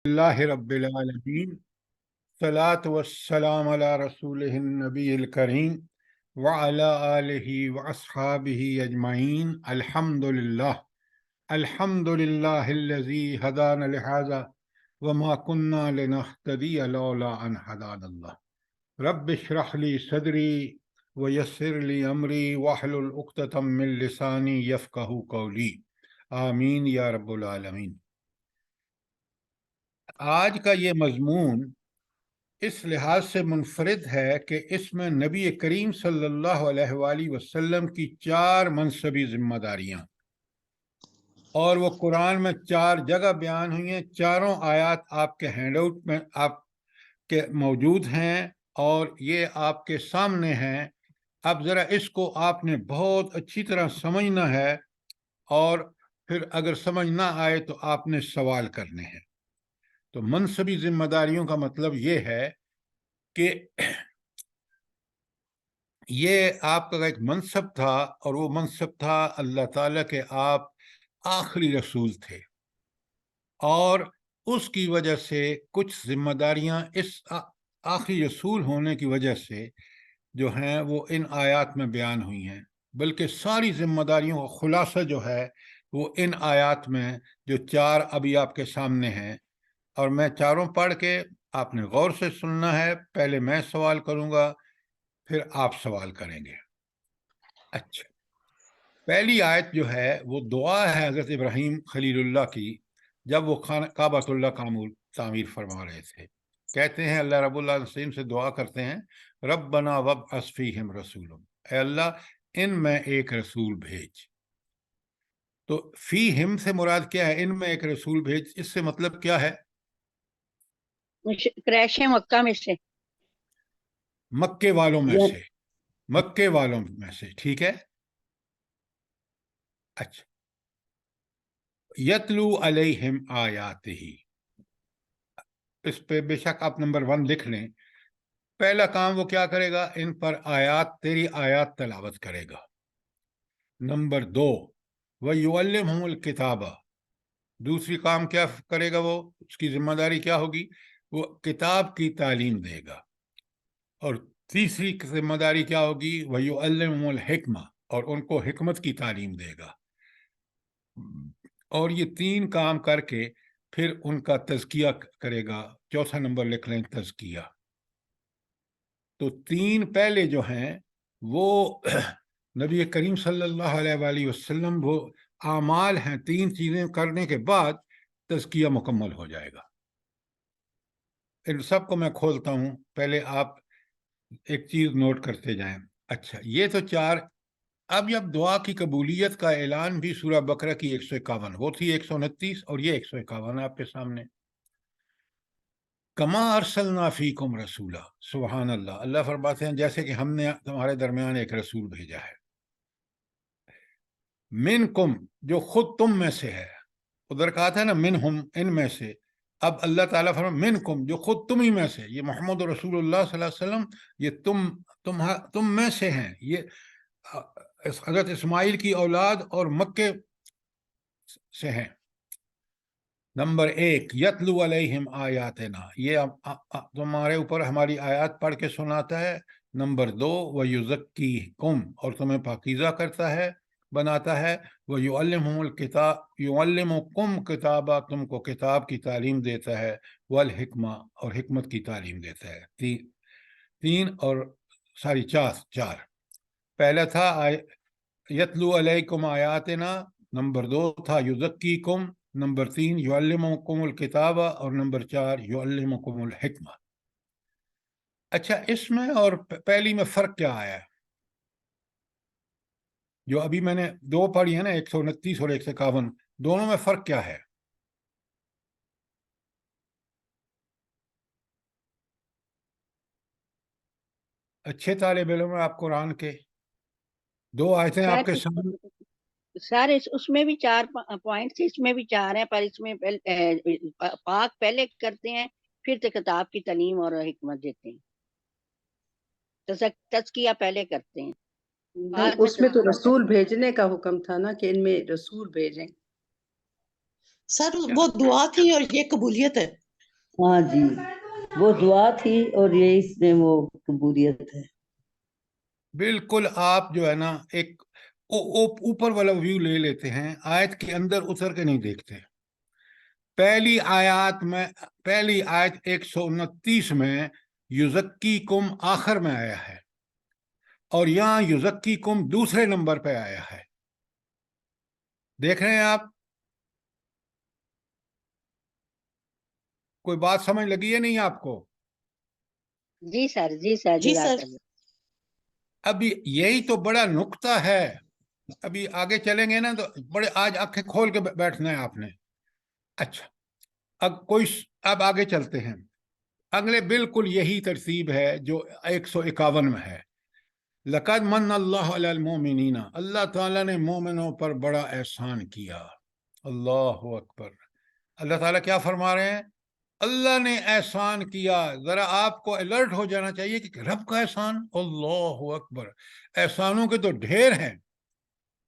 اللہ رب العالمین صلاۃ والسلام علی رسولہ النبی الکریم وعلی آلہ واصحابہ اجمعین الحمدللہ الذی ہدانا لہذا وما کنا لنہتدی لولا ان ہدانا اللہ رب اشرح لی صدری ویسر لی امری واحلل عقدۃ من لسانی یفقہوا قولی آمین یا رب العالمین۔ آج کا یہ مضمون اس لحاظ سے منفرد ہے کہ اس میں نبی کریم صلی اللہ علیہ وآلہ وسلم کی 4 منصبی ذمہ داریاں اور وہ قرآن میں 4 جگہ بیان ہوئی ہیں۔ چاروں آیات آپ کے ہینڈ آؤٹ میں آپ کے موجود ہیں اور یہ آپ کے سامنے ہیں۔ اب ذرا اس کو آپ نے بہت اچھی طرح سمجھنا ہے اور پھر اگر سمجھ نہ آئے تو آپ نے سوال کرنے ہیں۔ تو منصبی ذمہ داریوں کا مطلب یہ ہے کہ یہ آپ کا ایک منصب تھا اور وہ منصب تھا اللہ تعالیٰ کے آپ آخری رسول تھے، اور اس کی وجہ سے کچھ ذمہ داریاں اس آخری رسول ہونے کی وجہ سے جو ہیں وہ ان آیات میں بیان ہوئی ہیں، بلکہ ساری ذمہ داریوں کا خلاصہ جو ہے وہ ان آیات میں جو 4 ابھی آپ کے سامنے ہیں، اور میں چاروں پڑھ کے آپ نے غور سے سننا ہے۔ پہلے میں سوال کروں گا پھر آپ سوال کریں گے۔ اچھا، پہلی آیت جو ہے وہ دعا ہے حضرت ابراہیم خلیل اللہ کی جب وہ کعبۃ اللہ کا تعمیر فرما رہے تھے۔ کہتے ہیں اللہ رب العالمین سے دعا کرتے ہیں ربنا وابعث فیہم رسولا، اے اللہ ان میں ایک رسول بھیج۔ تو فیہم سے مراد کیا ہے؟ ان میں ایک رسول بھیج، اس سے مطلب کیا ہے؟ قریش مکہ میں سے، مکے والوں میں سے، مکے والوں میں سے، ٹھیک ہے۔ اچھا، یتلو علیہم آیاتہ، اس پہ بے شک آپ نمبر 1 لکھ لیں۔ پہلا کام وہ کیا کرے گا؟ ان پر تیری آیات تلاوت کرے گا۔ نمبر 2 وَيُعَلِّمُهُمُ الْكِتَابَ، دوسری کام کیا کرے گا؟ وہ اس کی ذمہ داری کیا ہوگی؟ وہ کتاب کی تعلیم دے گا۔ اور تیسری ذمہ داری کیا ہوگی؟ وَيُعَلِّمُهُمُ الْحِكْمَةَ، اور ان کو حکمت کی تعلیم دے گا۔ اور یہ 3 کام کر کے پھر ان کا تزکیہ کرے گا۔ چوتھا نمبر لکھ لیں، تزکیہ۔ تو 3 پہلے جو ہیں وہ نبی کریم صلی اللہ علیہ وآلہ وسلم وہ اعمال ہیں، 3 چیزیں کرنے کے بعد تزکیہ مکمل ہو جائے گا۔ ان سب کو میں کھولتا ہوں، پہلے آپ ایک چیز نوٹ کرتے جائیں۔ اچھا، یہ تو 4۔ اب جب دعا کی قبولیت کا اعلان بھی سورہ بقرہ کی 151، وہ تھی 129 اور یہ 151 ہے آپ کے سامنے۔ کما ارسلنا فیکم رسولا، سبحان اللہ، اللہ فرماتے ہیں جیسے کہ ہم نے تمہارے درمیان ایک رسول بھیجا ہے۔ منکم، جو خود تم میں سے ہے، ادھر کہا تھا نا منہم، ان میں سے، اب اللہ تعالیٰ فرماتے ہیں منکم، جو خود تم ہی میں سے، یہ محمد رسول اللہ صلی اللہ علیہ وسلم یہ تم میں سے ہیں۔ یہ حضرت اسماعیل کی اولاد اور مکے سے ہیں۔ نمبر 1 یتلو علیہم آیاتنا، یہ تمہارے اوپر ہماری آیات پڑھ کے سناتا ہے۔ نمبر 2 ویزکیکم، اور تمہیں پاکیزہ کرتا ہے، بناتا ہے۔ ویعلمہم الکتاب، یعلمکم کتابہ، تم کو کتاب کی تعلیم دیتا ہے، والحکمہ، اور حکمت کی تعلیم دیتا ہے۔ 3 اور ساری 4۔ پہلا تھا یتلو علیکم آیاتنا، نمبر 2 تھا یزکیکم، نمبر 3 یعلمکم الکتابہ، اور نمبر 4 یعلمکم الحکمہ۔ اچھا، اس میں اور پہلی میں فرق کیا آیا ہے؟ جو ابھی میں نے 2 پڑھی ہے نا، 129 اور 151، دونوں میں فرق کیا ہے؟ اچھے طالب علم ہیں آپ قرآن کے، 2 آیتیں آپ کے سامنے۔ سر اس میں بھی 4 پوائنٹس، اس میں بھی 4 ہیں، پر اس میں پاک پہلے کرتے ہیں، پھر کتاب کی تعلیم اور حکمت دیتے ہیں، تزکیہ پہلے کرتے ہیں۔ اس میں تو رسول بھیجنے کا حکم تھا نا، کہ ان میں رسول بھیجیں۔ سر وہ دعا تھی اور یہ قبولیت ہے۔ ہاں جی، وہ دعا تھی اور یہ اس میں وہ قبولیت ہے۔ بالکل آپ جو ہے نا ایک اوپر والا ویو لے لیتے ہیں، آیت کے اندر اتر کے نہیں دیکھتے۔ پہلی آیت 129 میں یزکیکم آخر میں آیا ہے، اور یہاں یزکیکم دوسرے نمبر پہ آیا ہے۔ دیکھ رہے ہیں آپ؟ کوئی بات سمجھ لگی ہے نہیں آپ کو؟ جی سر، جی سر، جی سر۔ جزاک اللہ۔ ابھی یہی تو بڑا نقطہ ہے، ابھی آگے چلیں گے نا تو بڑے آج آنکھیں کھول کے بیٹھنا ہے آپ نے۔ اچھا، اب آگے چلتے ہیں۔ اگلے بالکل یہی ترتیب ہے جو 151 میں ہے۔ لقد من اللہ علی المومنین، اللہ تعالیٰ نے مومنوں پر بڑا احسان کیا۔ اللہ اکبر۔ اللہ تعالیٰ کیا فرما رہے ہیں؟ اللہ نے احسان کیا۔ ذرا آپ کو الرٹ ہو جانا چاہیے کہ رب کا احسان، اللہ اکبر۔ احسانوں کے تو ڈھیر ہیں،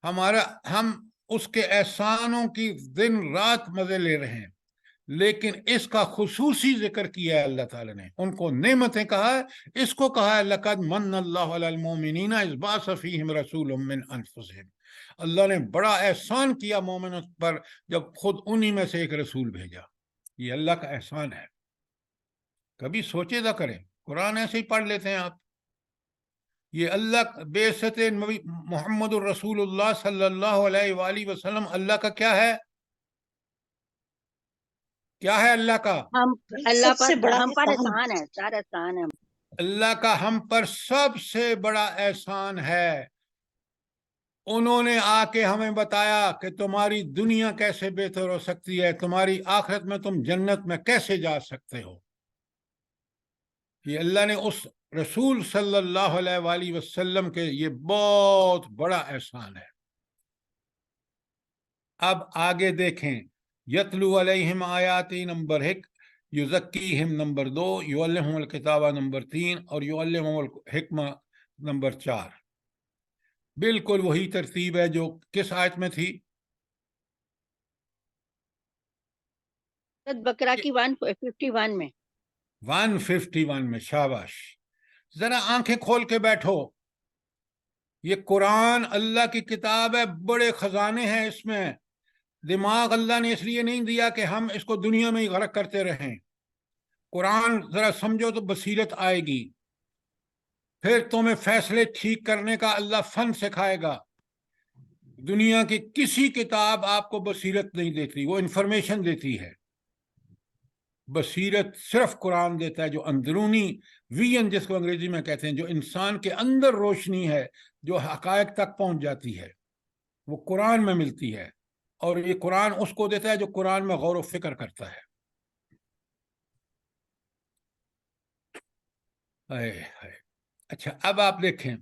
ہم اس کے احسانوں کی دن رات مزے لے رہے ہیں، لیکن اس کا خصوصی ذکر کیا ہے اللہ تعالیٰ نے، ان کو نعمتیں کہا ہے، اس کو کہا ہے لقد من اللہ علی المومنین اذ بعث فیہم رسول من انفسہم۔ اللہ نے بڑا احسان کیا مومنوں پر جب خود انہی میں سے ایک رسول بھیجا۔ یہ اللہ کا احسان ہے، کبھی سوچے نہ کریں، قرآن ایسے ہی پڑھ لیتے ہیں آپ۔ یہ اللہ بعثت نبی محمد الرسول اللہ صلی اللہ علیہ وآلہ وسلم اللہ کا کیا ہے؟ کیا ہے اللہ کا؟ اللہ سب سے پر بڑا ہم پر احسان۔ احسان ہے، سارا احسان ہے۔ اللہ کا ہم پر سب سے بڑا احسان ہے، انہوں نے آ کے ہمیں بتایا کہ تمہاری دنیا کیسے بہتر ہو سکتی ہے، تمہاری آخرت میں تم جنت میں کیسے جا سکتے ہو۔ یہ اللہ نے اس رسول صلی اللہ علیہ وآلہ وسلم کے یہ بہت بڑا احسان ہے۔ اب آگے دیکھیں، یتلو علیہم آیاتی نمبر 1، یزکیہم نمبر 2، یعلمہم الکتابہ نمبر 3، اور یعلمہم الحکمہ نمبر 4۔ بالکل وہی ترتیب ہے جو کس آیت میں تھی؟ بقرہ کی 151 میں۔ 151 میں۔ شاباش، ذرا آنکھیں کھول کے بیٹھو۔ یہ قرآن اللہ کی کتاب ہے، بڑے خزانے ہیں اس میں۔ دماغ اللہ نے اس لیے نہیں دیا کہ ہم اس کو دنیا میں ہی غرق کرتے رہیں۔ قرآن ذرا سمجھو تو بصیرت آئے گی، پھر تمہیں فیصلے ٹھیک کرنے کا اللہ فن سکھائے گا۔ دنیا کی کسی کتاب آپ کو بصیرت نہیں دیتی، وہ انفارمیشن دیتی ہے۔ بصیرت صرف قرآن دیتا ہے، جو اندرونی ویژن جس کو انگریزی میں کہتے ہیں، جو انسان کے اندر روشنی ہے، جو حقائق تک پہنچ جاتی ہے، وہ قرآن میں ملتی ہے۔ اور یہ قرآن اس کو دیتا ہے جو قرآن میں غور و فکر کرتا ہے۔ اچھا، اب آپ دیکھیں،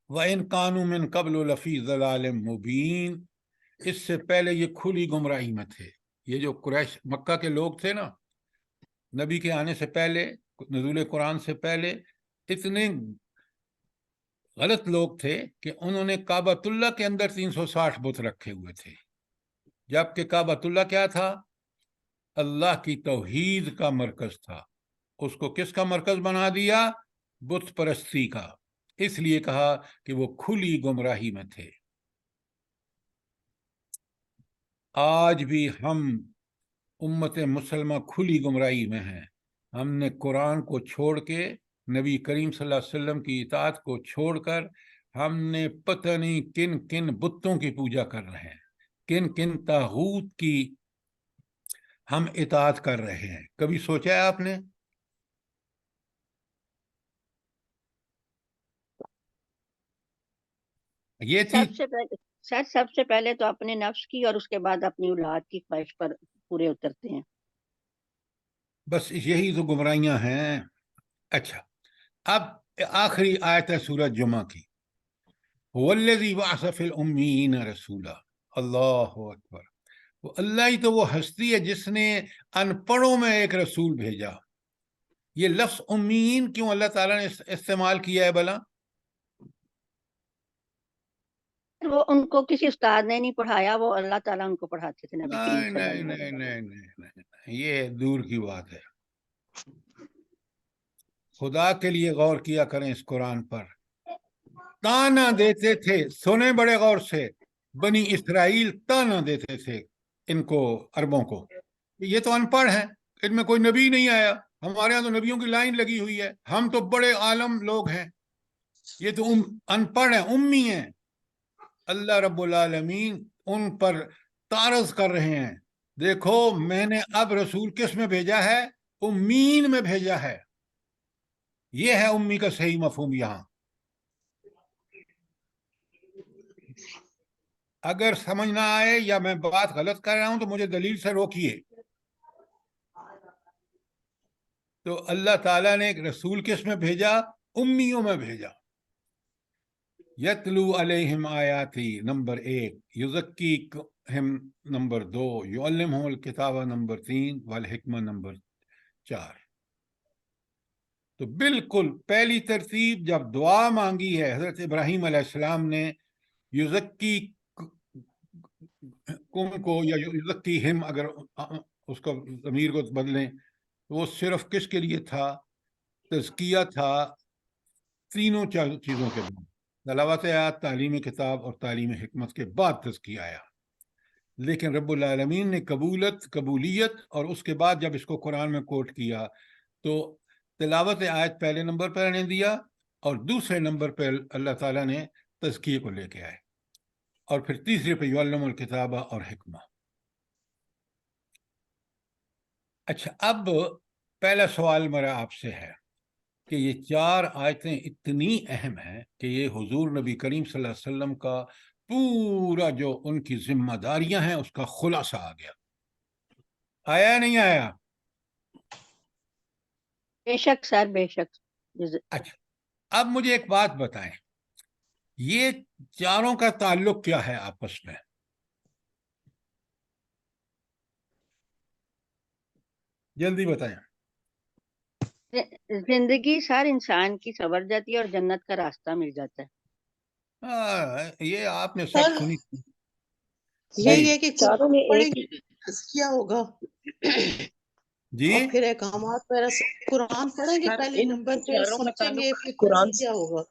وَإِن كَانُوا مِن قَبْلُ لَفِي ضَلَالٍ مُبِينٍ، اس سے پہلے یہ کھلی گمراہی میں تھے۔ یہ جو قریش مکہ کے لوگ تھے نا، نبی کے آنے سے پہلے، نزول قرآن سے پہلے، اتنے غلط لوگ تھے کہ انہوں نے کعبۃ اللہ کے اندر 360 بت رکھے ہوئے تھے، جبکہ کعبۃ اللہ کیا تھا؟ اللہ کی توحید کا مرکز تھا۔ اس کو کس کا مرکز بنا دیا؟ بت پرستی کا۔ اس لیے کہا کہ وہ کھلی گمراہی میں تھے۔ آج بھی ہم امت مسلمہ کھلی گمراہی میں ہیں۔ ہم نے قرآن کو چھوڑ کے، نبی کریم صلی اللہ علیہ وسلم کی اطاعت کو چھوڑ کر، ہم نے پتہ نہیں کن کن بتوں کی پوجا کر رہے ہیں، کن کن طاغوت کی ہم اطاعت کر رہے ہیں۔ کبھی سوچا ہے آپ نے؟ یہ تھی سب سے پہلے تو اپنے نفس کی اور اس کے بعد اپنی اولاد کی خواہش پر پورے اترتے ہیں۔ بس یہی تو گمراہیاں ہیں۔ اچھا، اب آخری آیت ہے سورۃ جمعہ کی، وَالَّذِي بَعَثَ فِي الْأُمِّيِّينَ رَسُولًا۔ اللہ اکبر۔ وہ اللہ ہی تو وہ ہستی ہے جس نے ان پڑھوں میں ایک رسول بھیجا۔ یہ لفظ امیین کیوں اللہ تعالیٰ نے استعمال کیا ہے بھلا؟ وہ ان کو کسی استاد نے نہیں پڑھایا، وہ اللہ تعالیٰ ان کو پڑھاتے تھے، نبی کریم صلی اللہ علیہ وسلم۔ نہیں، یہ دور کی بات ہے۔ خدا کے لیے غور کیا کریں اس قرآن پر. تانا دیتے تھے, سنیں بڑے غور سے, بنی اسرائیل تانا دیتے تھے ان کو, عربوں کو, یہ تو ان پڑھ ہیں, ان میں کوئی نبی نہیں آیا. ہمارے یہاں تو نبیوں کی لائن لگی ہوئی ہے, ہم تو بڑے عالم لوگ ہیں, یہ تو ان پڑھ ہیں, امی ہیں. اللہ رب العالمین ان پر تعرض کر رہے ہیں, دیکھو میں نے اب رسول کس میں بھیجا ہے؟ امین میں بھیجا ہے. یہ ہے امی کا صحیح مفہوم. یہاں اگر سمجھ نہ آئے یا میں بات غلط کر رہا ہوں تو مجھے دلیل سے روکیے. تو اللہ تعالیٰ نے ایک رسول کس میں بھیجا؟ امیوں میں بھیجا. یتلو علیہم آیاتی نمبر 1, یزکیہم نمبر 2, یعلمہم الکتاب نمبر 3, والحکمہ نمبر 4. تو بالکل پہلی ترتیب جب دعا مانگی ہے حضرت ابراہیم علیہ السلام نے, یزکی کم کو یا یزکی ہم اگر اس کو ضمیر کو بدلیں تو وہ صرف کس کے لیے تھا؟ تزکیہ تھا تینوں چیزوں کے بعد. تلاوت آیات, تعلیم کتاب اور تعلیم حکمت کے بعد تزکیہ آیا. لیکن رب العالمین نے قبولیت اور اس کے بعد جب اس کو قرآن میں کوٹ کیا تو تلاوت آیت پہلے نمبر پر نے دیا اور دوسرے نمبر پہ اللہ تعالیٰ نے تزکیے کو لے کے آئے, اور پھر تیسرے پہ یعلم الکتابہ اور حکمہ. اچھا, اب پہلا سوال میرا آپ سے ہے کہ یہ 4 آیتیں اتنی اہم ہیں کہ یہ حضور نبی کریم صلی اللہ علیہ وسلم کا پورا جو ان کی ذمہ داریاں ہیں اس کا خلاصہ آ گیا. آیا نہیں آیا؟ بے شک سر, بے شک. اچھا, اب مجھے ایک بات بتائیں, یہ چاروں کا تعلق کیا ہے آپس میں؟ جلدی بتائیں. زندگی سر انسان کی سنور جاتی ہے اور جنت کا راستہ مل جاتا ہے. یہ آپ نے سب سنی. یہی ہے کہ چاروں میں پڑھیں ایک گے تزکیہ ہوگا جی, اور پھر احکامات وغیرہ قرآن پڑھیں گے پہلے نمبر پہ, سمجھیں گے, پھر قرآن تزکیہ ہوگا.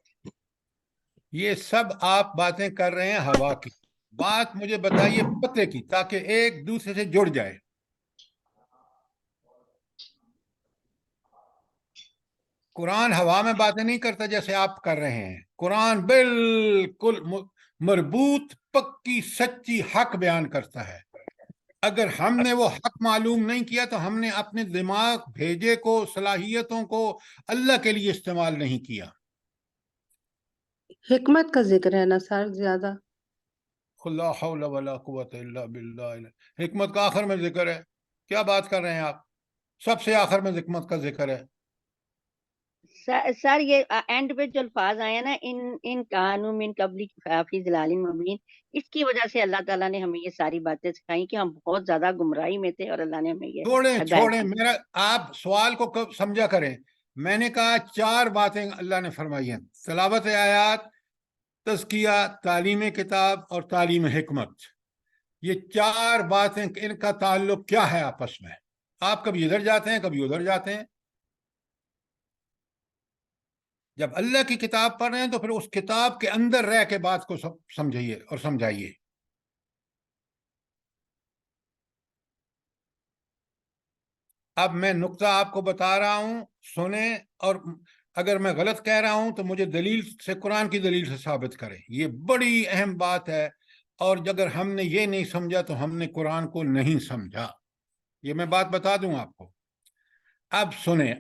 یہ سب آپ باتیں کر رہے ہیں ہوا کی. بات مجھے بتائیے پتے کی, تاکہ ایک دوسرے سے جڑ جائے. قرآن ہوا میں باتیں نہیں کرتا جیسے آپ کر رہے ہیں. قرآن بالکل مربوط, پکی, سچی, حق بیان کرتا ہے. اگر ہم نے وہ حق معلوم نہیں کیا تو ہم نے اپنے دماغ بھیجے کو, صلاحیتوں کو اللہ کے لیے استعمال نہیں کیا. حکمت کا ذکر ہے نا سر زیادہ. لا حول ولا قوت الا باللہ. حکمت کا آخر میں ذکر ہے. کیا بات کر رہے ہیں آپ؟ سب سے آخر میں حکمت کا ذکر ہے. سر یہ اینڈ پہ جو الفاظ آئے ہیں نا, ان کانوا من قبل فی ضلال مبین, اس کی وجہ سے اللہ تعالیٰ نے ہمیں یہ ساری باتیں سکھائی کہ ہم بہت زیادہ گمراہی میں تھے اور اللہ نے ہمیں یہ چھوڑیں میرا, آپ سوال کو سمجھا کریں. میں نے کہا 4 باتیں اللہ نے فرمائی ہیں, تلاوت آیات, تزکیہ, تعلیم کتاب اور تعلیم حکمت. یہ 4 باتیں, ان کا تعلق کیا ہے آپس میں؟ آپ کبھی ادھر جاتے ہیں کبھی ادھر جاتے ہیں. جب اللہ کی کتاب پڑھ رہے ہیں تو پھر اس کتاب کے اندر رہ کے بات کو سمجھیے اور سمجھائیے. اب میں نقطہ آپ کو بتا رہا ہوں, سنیں, اور اگر میں غلط کہہ رہا ہوں تو مجھے دلیل سے, قرآن کی دلیل سے ثابت کریں. یہ بڑی اہم بات ہے, اور اگر ہم نے یہ نہیں سمجھا تو ہم نے قرآن کو نہیں سمجھا. یہ میں بات بتا دوں آپ کو. اب سنیں,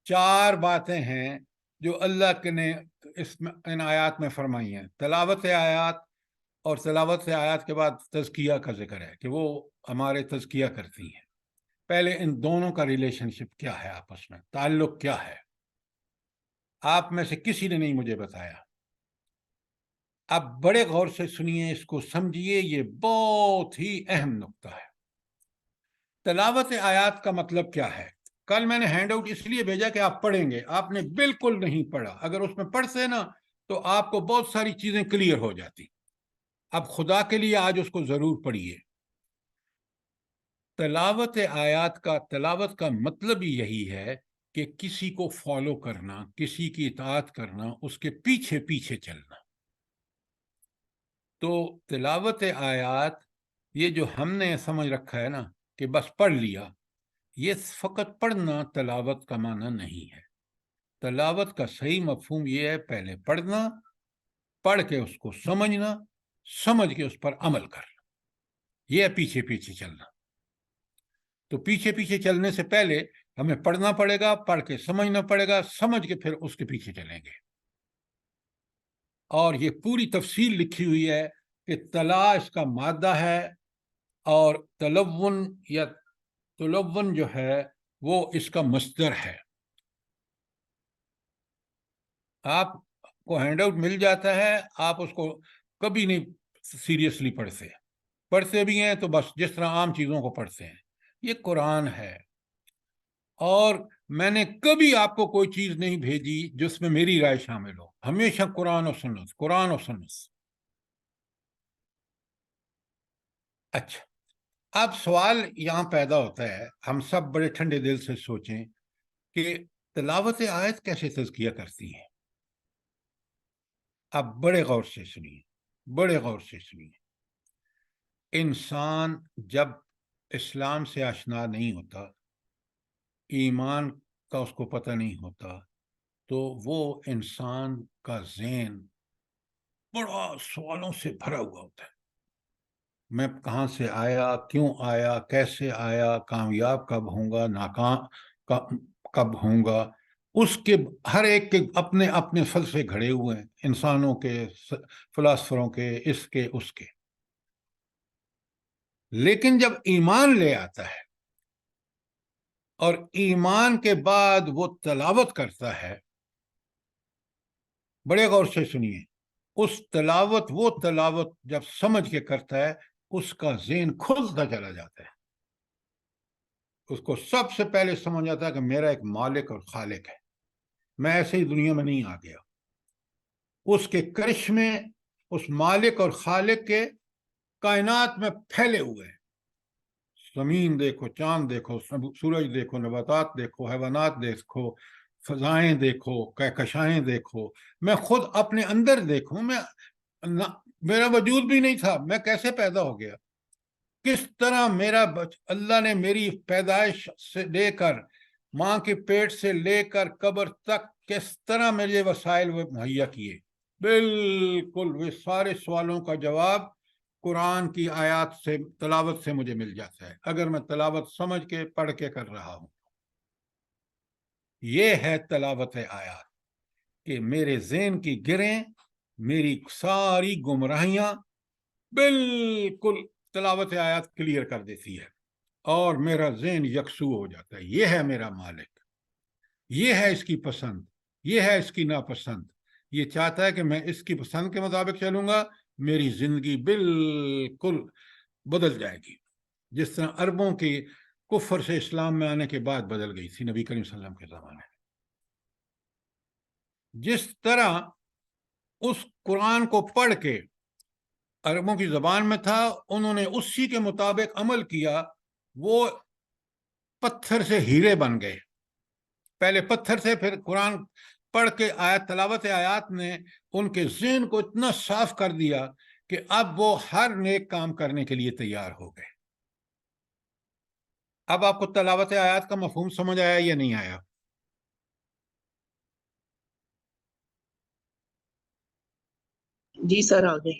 4 باتیں ہیں جو اللہ کے نے ان آیات میں فرمائی ہیں. تلاوت آیات, اور تلاوت سے آیات کے بعد تزکیہ کا ذکر ہے کہ وہ ہمارے تزکیہ کرتی ہیں. پہلے ان دونوں کا ریلیشن شپ کیا ہے آپس میں, تعلق کیا ہے؟ آپ میں سے کسی نے نہیں مجھے بتایا. اب بڑے غور سے سنیے, اس کو سمجھیے, یہ بہت ہی اہم نقطہ ہے. تلاوت آیات کا مطلب کیا ہے؟ کل میں نے ہینڈ آؤٹ اس لیے بھیجا کہ آپ پڑھیں گے, آپ نے بالکل نہیں پڑھا. اگر اس میں پڑھتے نا تو آپ کو بہت ساری چیزیں کلیئر ہو جاتی. اب خدا کے لیے آج اس کو ضرور پڑھیے. تلاوت آیات کا, تلاوت کا مطلب ہی یہی ہے کہ کسی کو فالو کرنا، کسی کی اطاعت کرنا، اس کے پیچھے پیچھے چلنا. تو تلاوت آیات یہ جو ہم نے سمجھ رکھا ہے نا کہ بس پڑھ لیا، یہ فقط پڑھنا تلاوت کا معنی نہیں ہے. تلاوت کا صحیح مفہوم یہ ہے پہلے پڑھنا، پڑھ کے اس کو سمجھنا، سمجھ کے اس پر عمل کرنا، یہ ہے پیچھے پیچھے چلنا. تو پیچھے پیچھے چلنے سے پہلے ہمیں پڑھنا پڑے گا، پڑھ کے سمجھنا پڑے گا، سمجھ کے پھر اس کے پیچھے چلیں گے. اور یہ پوری تفصیل لکھی ہوئی ہے کہ تلا اس کا مادہ ہے، اور تلون یا تلون جو ہے وہ اس کا مصدر ہے. آپ کو ہینڈ آؤٹ مل جاتا ہے، آپ اس کو کبھی نہیں سیریسلی پڑھتے بھی ہیں تو بس جس طرح عام چیزوں کو پڑھتے ہیں. یہ قرآن ہے، اور میں نے کبھی آپ کو کوئی چیز نہیں بھیجی جس میں میری رائے شامل ہو. ہمیشہ قرآن و سنت، قرآن و سنت. اچھا، اب سوال یہاں پیدا ہوتا ہے، ہم سب بڑے ٹھنڈے دل سے سوچیں کہ تلاوت آیت کیسے تزکیہ کرتی ہیں. اب بڑے غور سے سنیے، بڑے غور سے سنیے. انسان جب اسلام سے آشنا نہیں ہوتا، ایمان کا اس کو پتہ نہیں ہوتا، تو وہ انسان کا ذہن بڑا سوالوں سے بھرا ہوا ہوتا ہے. میں کہاں سے آیا، کیوں آیا، کیسے آیا، کامیاب کب ہوں گا، ناکام کب ہوں گا. اس کے ہر ایک کے اپنے اپنے فلسفے گھڑے ہوئے ہیں، انسانوں کے، فلاسفروں کے، اس کے اس کے. لیکن جب ایمان لے آتا ہے اور ایمان کے بعد وہ تلاوت کرتا ہے، بڑے غور سے سنیے، اس تلاوت، وہ تلاوت جب سمجھ کے کرتا ہے، اس کا ذہن کھلتا چلا جاتا ہے. اس کو سب سے پہلے سمجھ آتا ہے کہ میرا ایک مالک اور خالق ہے، میں ایسے ہی دنیا میں نہیں آ گیا. اس کے کرشمے اس مالک اور خالق کے کائنات میں پھیلے ہوئے ہیں. زمین دیکھو، چاند دیکھو، سورج دیکھو، نباتات دیکھو، حیوانات دیکھو، فضائیں دیکھو، کہکشائیں دیکھو. میں خود اپنے اندر دیکھوں، میرا وجود بھی نہیں تھا، میں کیسے پیدا ہو گیا، کس طرح اللہ نے میری پیدائش سے لے کر، ماں کے پیٹ سے لے کر قبر تک کس طرح میرے وسائل مہیا کیے. بالکل وہ سارے سوالوں کا جواب قرآن کی آیات سے، تلاوت سے مجھے مل جاتا ہے، اگر میں تلاوت سمجھ کے پڑھ کے کر رہا ہوں. یہ ہے تلاوت آیات کہ میرے ذہن کی گریں، میری ساری گمراہیاں بالکل تلاوت آیات کلیئر کر دیتی ہے، اور میرا ذہن یکسو ہو جاتا ہے. یہ ہے میرا مالک، یہ ہے اس کی پسند، یہ ہے اس کی ناپسند. یہ چاہتا ہے کہ میں اس کی پسند کے مطابق چلوں گا، میری زندگی بالکل بدل جائے گی، جس طرح عربوں کی کفر سے اسلام میں آنے کے بعد بدل گئی تھی نبی کریم صلی اللہ علیہ وسلم کے زمانے میں. جس طرح اس قرآن کو پڑھ کے عربوں کی زبان میں تھا، انہوں نے اسی کے مطابق عمل کیا، وہ پتھر سے ہیرے بن گئے. پہلے پتھر سے، پھر قرآن پڑھ کے تلاوت آیات نے ان کے ذہن کو اتنا صاف کر دیا کہ اب وہ ہر نیک کام کرنے کے لیے تیار ہو گئے. اب آپ کو تلاوت آیات کا مفہوم سمجھ آیا یا نہیں آیا؟ جی سر، آگے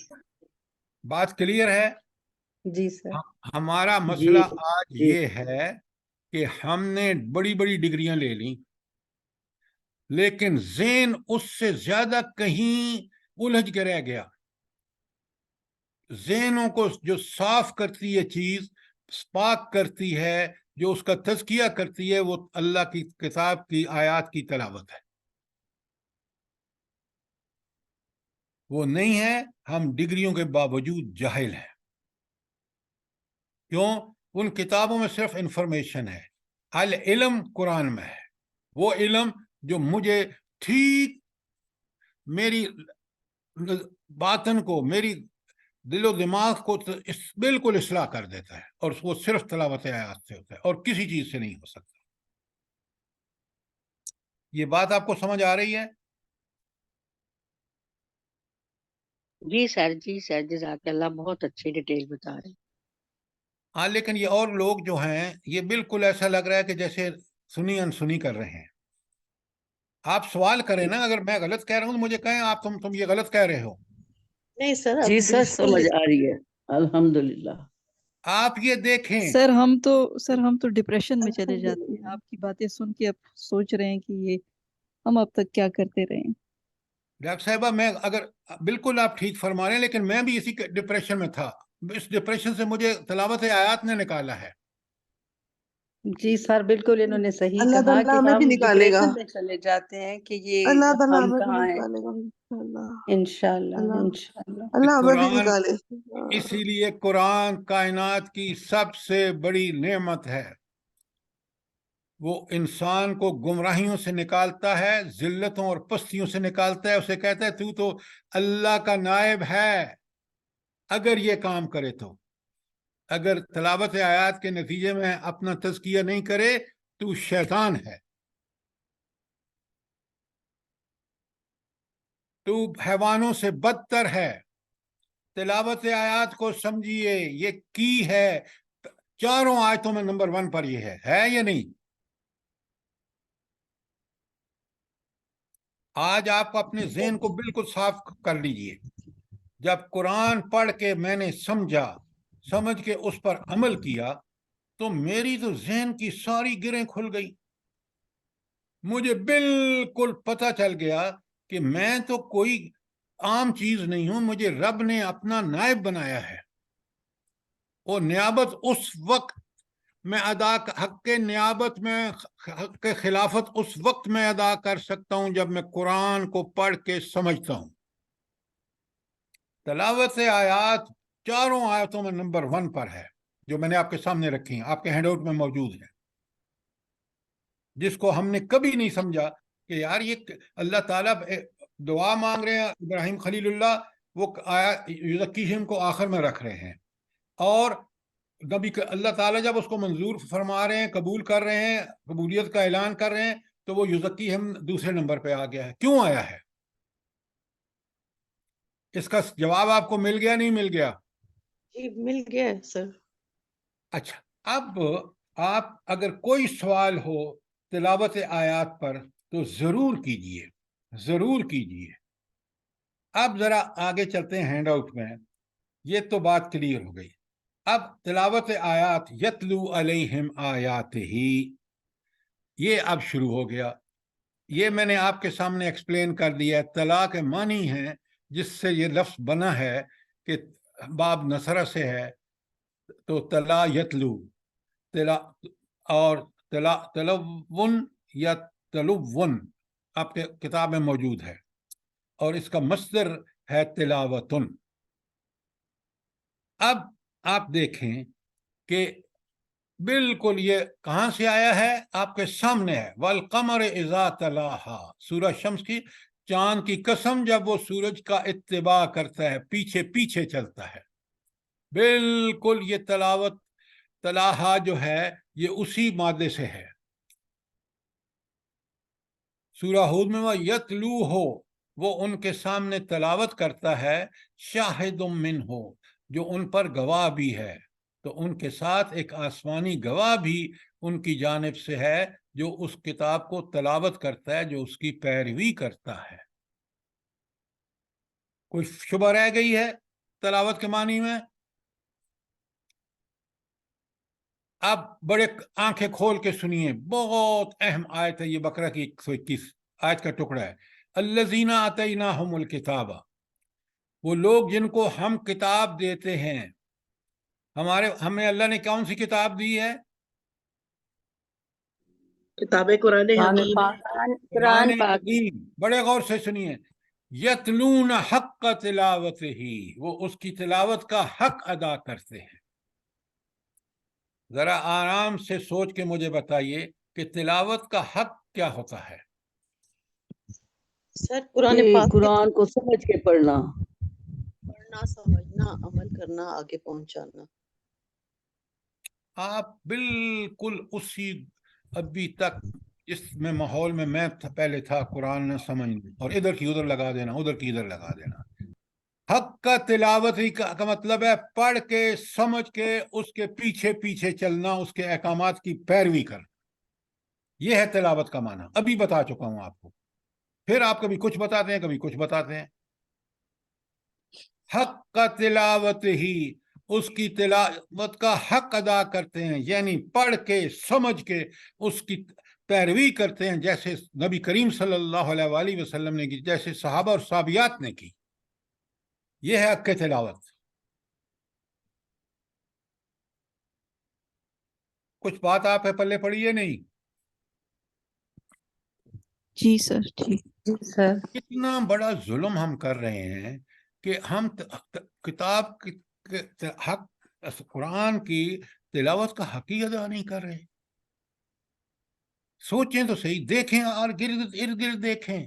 بات کلیئر ہے؟ جی سر. ہمارا جی مسئلہ آج جی یہ ہے کہ ہم نے بڑی بڑی ڈگریاں لے لیں، لیکن ذہن اس سے زیادہ کہیں الجھ کے رہ گیا. ذہنوں کو جو صاف کرتی ہے چیز، پاک کرتی ہے، جو اس کا تزکیہ کرتی ہے، وہ اللہ کی کتاب کی آیات کی تلاوت ہے. وہ نہیں ہے. ہم ڈگریوں کے باوجود جاہل ہیں. کیوں؟ ان کتابوں میں صرف انفارمیشن ہے. العلم قرآن میں ہے، وہ علم جو مجھے ٹھیک میری باطن کو، میری دل و دماغ کو بالکل اصلاح کر دیتا ہے، اور وہ صرف تلاوت آیات سے ہوتا ہے اور کسی چیز سے نہیں ہو سکتا. یہ بات آپ کو سمجھ آ رہی ہے؟ جی سر جزاک اللہ، بہت اچھی ڈیٹیل بتا رہے ہیں۔ ہاں، لیکن یہ اور لوگ جو ہیں یہ بالکل ایسا لگ رہا ہے کہ جیسے سنی انسنی کر رہے ہیں۔ آپ سوال کریں نا، اگر میں غلط کہہ رہا ہوں تو مجھے کہیں آپ تم یہ غلط کہہ رہے ہو۔ نہیں سر، اب جی سر بالکل سمجھ آ رہی ہے، الحمدللہ۔ آپ یہ دیکھیں، سر ہم تو ڈپریشن میں چلے جاتے ہیں آپ کی باتیں سن کے، اب سوچ رہے ہیں کہ یہ ہم اب تک کیا کرتے رہے ہیں۔ ڈاکٹر صاحبہ میں اگر بالکل آپ ٹھیک فرما رہے ہیں، لیکن میں بھی اسی ڈپریشن میں تھا۔ اس ڈپریشن سے مجھے تلاوت آیات نے نکالا ہے۔ جی سر بالکل انہوں نے صحیح اللہ کہا کہ تعالیٰ ہمیں بھی ہم نکالے گا، ڈپریشن میں چلے جاتے ہیں کہ یہ اللہ تعالیٰ ہم ہمیں بھی کہاں ہیں۔ نکالے گا انشاءاللہ۔ انشاءاللہ اللہ انشاءاللہ۔ اللہ ہمیں بھی قرآن، نکالے۔ اسی لیے قرآن کائنات کی سب سے بڑی نعمت ہے۔ وہ انسان کو گمراہیوں سے نکالتا ہے، ذلتوں اور پستیوں سے نکالتا ہے، اسے کہتا ہے تو اللہ کا نائب ہے اگر یہ کام کرے تو۔ اگر تلاوت آیات کے نتیجے میں اپنا تزکیہ نہیں کرے تو شیطان ہے، تو حیوانوں سے بدتر ہے۔ تلاوت آیات کو سمجھیے، یہ کی ہے، چاروں آیتوں میں نمبر 1 پر یہ ہے یا نہیں؟ آج آپ اپنے ذہن کو بالکل صاف کر لیجئے۔ جب قرآن پڑھ کے میں نے سمجھ کے اس پر عمل کیا تو میری تو ذہن کی ساری گرہیں کھل گئی۔ مجھے بالکل پتہ چل گیا کہ میں تو کوئی عام چیز نہیں ہوں، مجھے رب نے اپنا نائب بنایا ہے۔ اور نیابت اس وقت میں حق کے نیابت میں، حق کے خلافت اس وقت میں ادا کر سکتا ہوں جب میں قرآن کو پڑھ کے سمجھتا ہوں۔ تلاوت آیات چاروں آیتوں میں نمبر 1 پر ہے، جو میں نے آپ کے سامنے رکھی ہیں، آپ کے ہینڈ آؤٹ میں موجود ہے، جس کو ہم نے کبھی نہیں سمجھا کہ یار یہ اللہ تعالیٰ دعا مانگ رہے ہیں، ابراہیم خلیل اللہ وہ یزکیہم کو آخر میں رکھ رہے ہیں، اور نبی اللہ تعالیٰ جب اس کو منظور فرما رہے ہیں، قبول کر رہے ہیں، قبولیت کا اعلان کر رہے ہیں، تو وہ یزکیہم دوسرے نمبر پہ آ گیا ہے۔ کیوں آیا ہے؟ اس کا جواب آپ کو مل گیا نہیں مل گیا؟ جی مل گیا ہے سر۔ اچھا، اب آپ اگر کوئی سوال ہو تلاوت آیات پر تو ضرور کیجئے، ضرور کیجئے۔ اب ذرا آگے چلتے ہیں ہینڈ آؤٹ میں، یہ تو بات کلیئر ہو گئی۔ اب تلاوت آیات، یتلو علیہم آیاتہ، یہ اب شروع ہو گیا۔ یہ میں نے آپ کے سامنے ایکسپلین کر دیا ہے۔ تلا کے معنی ہے، جس سے یہ لفظ بنا ہے کہ باب نصرہ سے ہے، تو تلا یتلو، تلا اور تلون یا تلون آپ کے کتاب میں موجود ہے، اور اس کا مصدر ہے تلاوتن۔ اب آپ دیکھیں کہ بالکل یہ کہاں سے آیا ہے، آپ کے سامنے ہے، والقمر اذا تلاہا، سورہ شمس کی، چاند کی قسم جب وہ سورج کا اتباع کرتا ہے، پیچھے پیچھے چلتا ہے۔ بالکل یہ تلاہا جو ہے یہ اسی مادے سے ہے۔ سورہ ہود میں وہ یتلو ہو، وہ ان کے سامنے تلاوت کرتا ہے، شاہد منہ، جو ان پر گواہ بھی ہے، تو ان کے ساتھ ایک آسمانی گواہ بھی ان کی جانب سے ہے، جو اس کتاب کو تلاوت کرتا ہے، جو اس کی پیروی کرتا ہے۔ کوئی شبہ رہ گئی ہے تلاوت کے معنی میں؟ اب بڑے آنکھیں کھول کے سنیے، بہت اہم آیت ہے یہ، بقرہ کی 121 آیت کا ٹکڑا ہے۔ الذین آتیناہم الکتاب، وہ لوگ جن کو ہم کتاب دیتے ہیں۔ ہمیں اللہ نے کون سی کتاب دی ہے؟ کتاب قرآن حکیم، قرآن پاک۔ حکیم۔ بڑے غور سے سنیے، یتلون حق تلاوتہ، وہ اس کی تلاوت کا حق ادا کرتے ہیں۔ ذرا آرام سے سوچ کے مجھے بتائیے کہ تلاوت کا حق کیا ہوتا ہے؟ سر قرآن کہ پاک کے قرآن کو سمجھ کے پڑھنا، پڑھنا، سمجھنا، عمل کرنا، آگے پہنچانا۔ آپ بالکل اسی ابھی تک جس میں ماحول میں پہلے تھا قرآن نہ سمجھ لوں اور ادھر کی ادھر لگا دینا، ادھر کی ادھر لگا دینا. حق کا تلاوت ہی کا مطلب ہے پڑھ کے سمجھ کے اس کے پیچھے پیچھے چلنا، اس کے احکامات کی پیروی کرنا. یہ ہے تلاوت کا معنی. ابھی بتا چکا ہوں آپ کو، پھر آپ کبھی کچھ بتاتے ہیں کبھی کچھ بتاتے ہیں. حق کا تلاوت ہی، اس کی تلاوت کا حق ادا کرتے ہیں، یعنی پڑھ کے سمجھ کے اس کی پیروی کرتے ہیں، جیسے نبی کریم صلی اللہ علیہ وآلہ وسلم نے کی، جیسے صحابہ اور صحابیات نے کی. یہ ہے حق کی تلاوت. کچھ بات آپ ہے پلے پڑی ہے نہیں؟ جی سر جی. جی سر. کتنا بڑا ظلم ہم کر رہے ہیں کہ ہم کتاب حق قرآن کی تلاوت کا حق ہی ادا نہیں کر رہے. سوچیں تو صحیح، دیکھیں اور ارد گرد دیکھیں.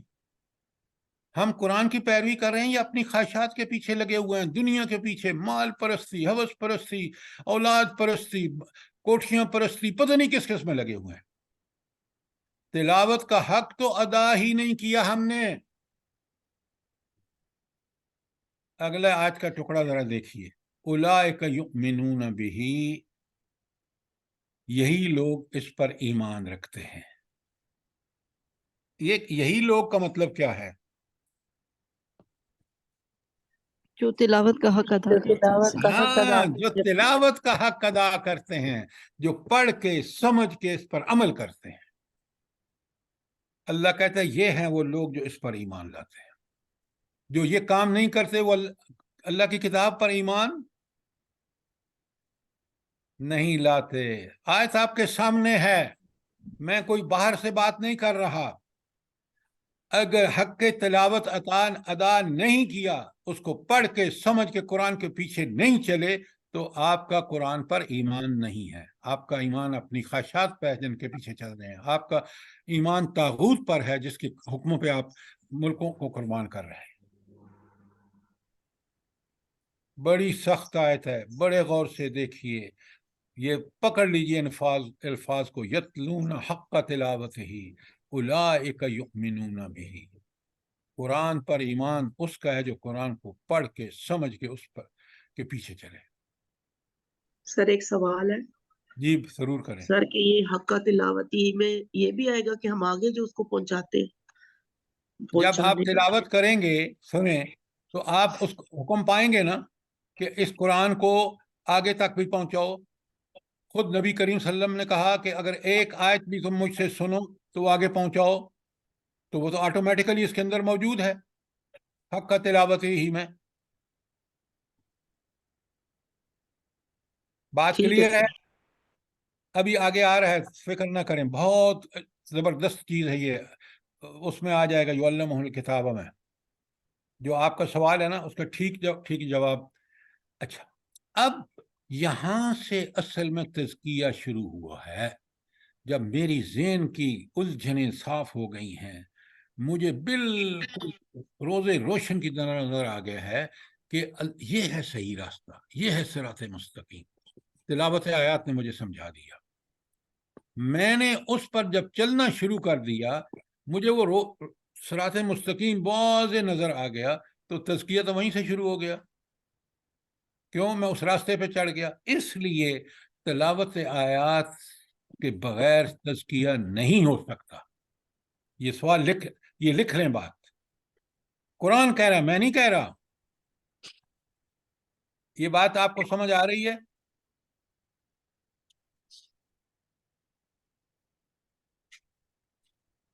ہم قرآن کی پیروی کر رہے ہیں یا اپنی خواہشات کے پیچھے لگے ہوئے ہیں، دنیا کے پیچھے، مال پرستی، ہوس پرستی، اولاد پرستی، کوٹھیاں پرستی، پتہ نہیں کس کس میں لگے ہوئے ہیں. تلاوت کا حق تو ادا ہی نہیں کیا ہم نے. اگلا آج کا ٹکڑا ذرا دیکھیے. اولئک یؤمنون بہ، یہی لوگ اس پر ایمان رکھتے ہیں. یہی لوگ کا مطلب کیا ہے؟ جو تلاوت کا حق ادا جو کرتے ہیں تلاوت سر. کا حق ادا ہاں، جو تلاوت کا حق ادا کرتے ہیں، جو پڑھ کے سمجھ کے اس پر عمل کرتے ہیں. اللہ کہتا ہے یہ ہیں وہ لوگ جو اس پر ایمان لاتے ہیں. جو یہ کام نہیں کرتے وہ اللہ کی کتاب پر ایمان نہیں لاتے. آیت آپ کے سامنے ہے، میں کوئی باہر سے بات نہیں کر رہا. اگر حق کے تلاوت ادا نہیں کیا، اس کو پڑھ کے سمجھ کے قرآن کے پیچھے نہیں چلے، تو آپ کا قرآن پر ایمان نہیں ہے. آپ کا ایمان اپنی خواہشات پہ جن کے پیچھے چل رہے ہیں. آپ کا ایمان طاغوت پر ہے جس کے حکموں پہ آپ ملکوں کو قربان کر رہے ہیں. بڑی سخت آیت ہے، بڑے غور سے دیکھیے. یہ پکڑ لیجئے الفاظ کو. یتلون حق تلاوت ہی اولئک یؤمنون بہ. قرآن پر ایمان اس کا ہے جو قرآن کو پڑھ کے سمجھ کے اس پر کے پیچھے چلے. سر ایک سوال ہے. جی ضرور کریں. سر کہ یہ حق کا تلاوتی میں یہ بھی آئے گا کہ ہم آگے جو اس کو پہنچاتے جب آپ تلاوت کریں گے، سنیں، تو آپ اس حکم پائیں گے نا کہ اس قرآن کو آگے تک بھی پہنچاؤ. خود نبی کریم صلی اللہ علیہ وسلم نے کہا کہ اگر ایک آیت بھی تم مجھ سے سنو تو آگے پہنچاؤ. تو وہ تو آٹومیٹیکلی اس کے اندر موجود ہے حق کا تلاوت ہی میں. بات کلیئر ہے؟ ابھی آگے آ رہا ہے، فکر نہ کریں. بہت زبردست چیز ہے یہ. اس میں آ جائے گا یعلمہ الکتاب میں. جو آپ کا سوال ہے نا اس کا ٹھیک جواب. اچھا، اب یہاں سے اصل میں تزکیہ شروع ہوا ہے. جب میری ذہن کی الجھنیں صاف ہو گئی ہیں، مجھے بالکل روزے روشن کی طرح نظر آ گیا ہے کہ یہ ہے صحیح راستہ، یہ ہے صراط مستقیم. تلاوت آیات نے مجھے سمجھا دیا. میں نے اس پر جب چلنا شروع کر دیا، مجھے وہ صراط مستقیم واضح نظر آ گیا. تو تزکیہ تو وہیں سے شروع ہو گیا. کیوں؟ میں اس راستے پہ چڑھ گیا. اس لیے تلاوت آیات کے بغیر تزکیہ نہیں ہو سکتا. یہ سوال لکھ لیں بات. قرآن کہہ رہا ہے، میں نہیں کہہ رہا. یہ بات آپ کو سمجھ آ رہی ہے؟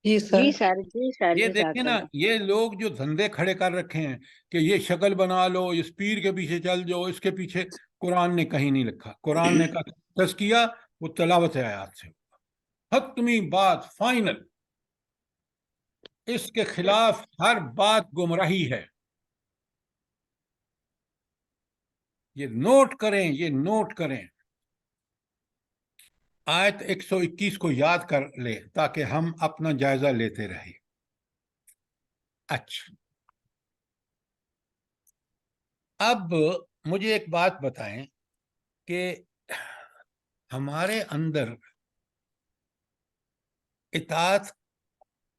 جی سر. جی سر جی سر. یہ دیکھیں نا، یہ لوگ جو دھندے کھڑے کر رکھے ہیں کہ یہ شکل بنا لو، اس پیر کے پیچھے چل جاؤ، اس کے پیچھے. قرآن نے کہیں نہیں لکھا. قرآن نے کہا تزکیہ وہ تلاوت آیات سے. حتمی بات، فائنل. اس کے خلاف ہر بات گمراہی ہے. یہ نوٹ کریں، یہ نوٹ کریں. آیت 121 کو یاد کر لے تاکہ ہم اپنا جائزہ لیتے رہیں. اچھا، اب مجھے ایک بات بتائیں کہ ہمارے اندر اطاعت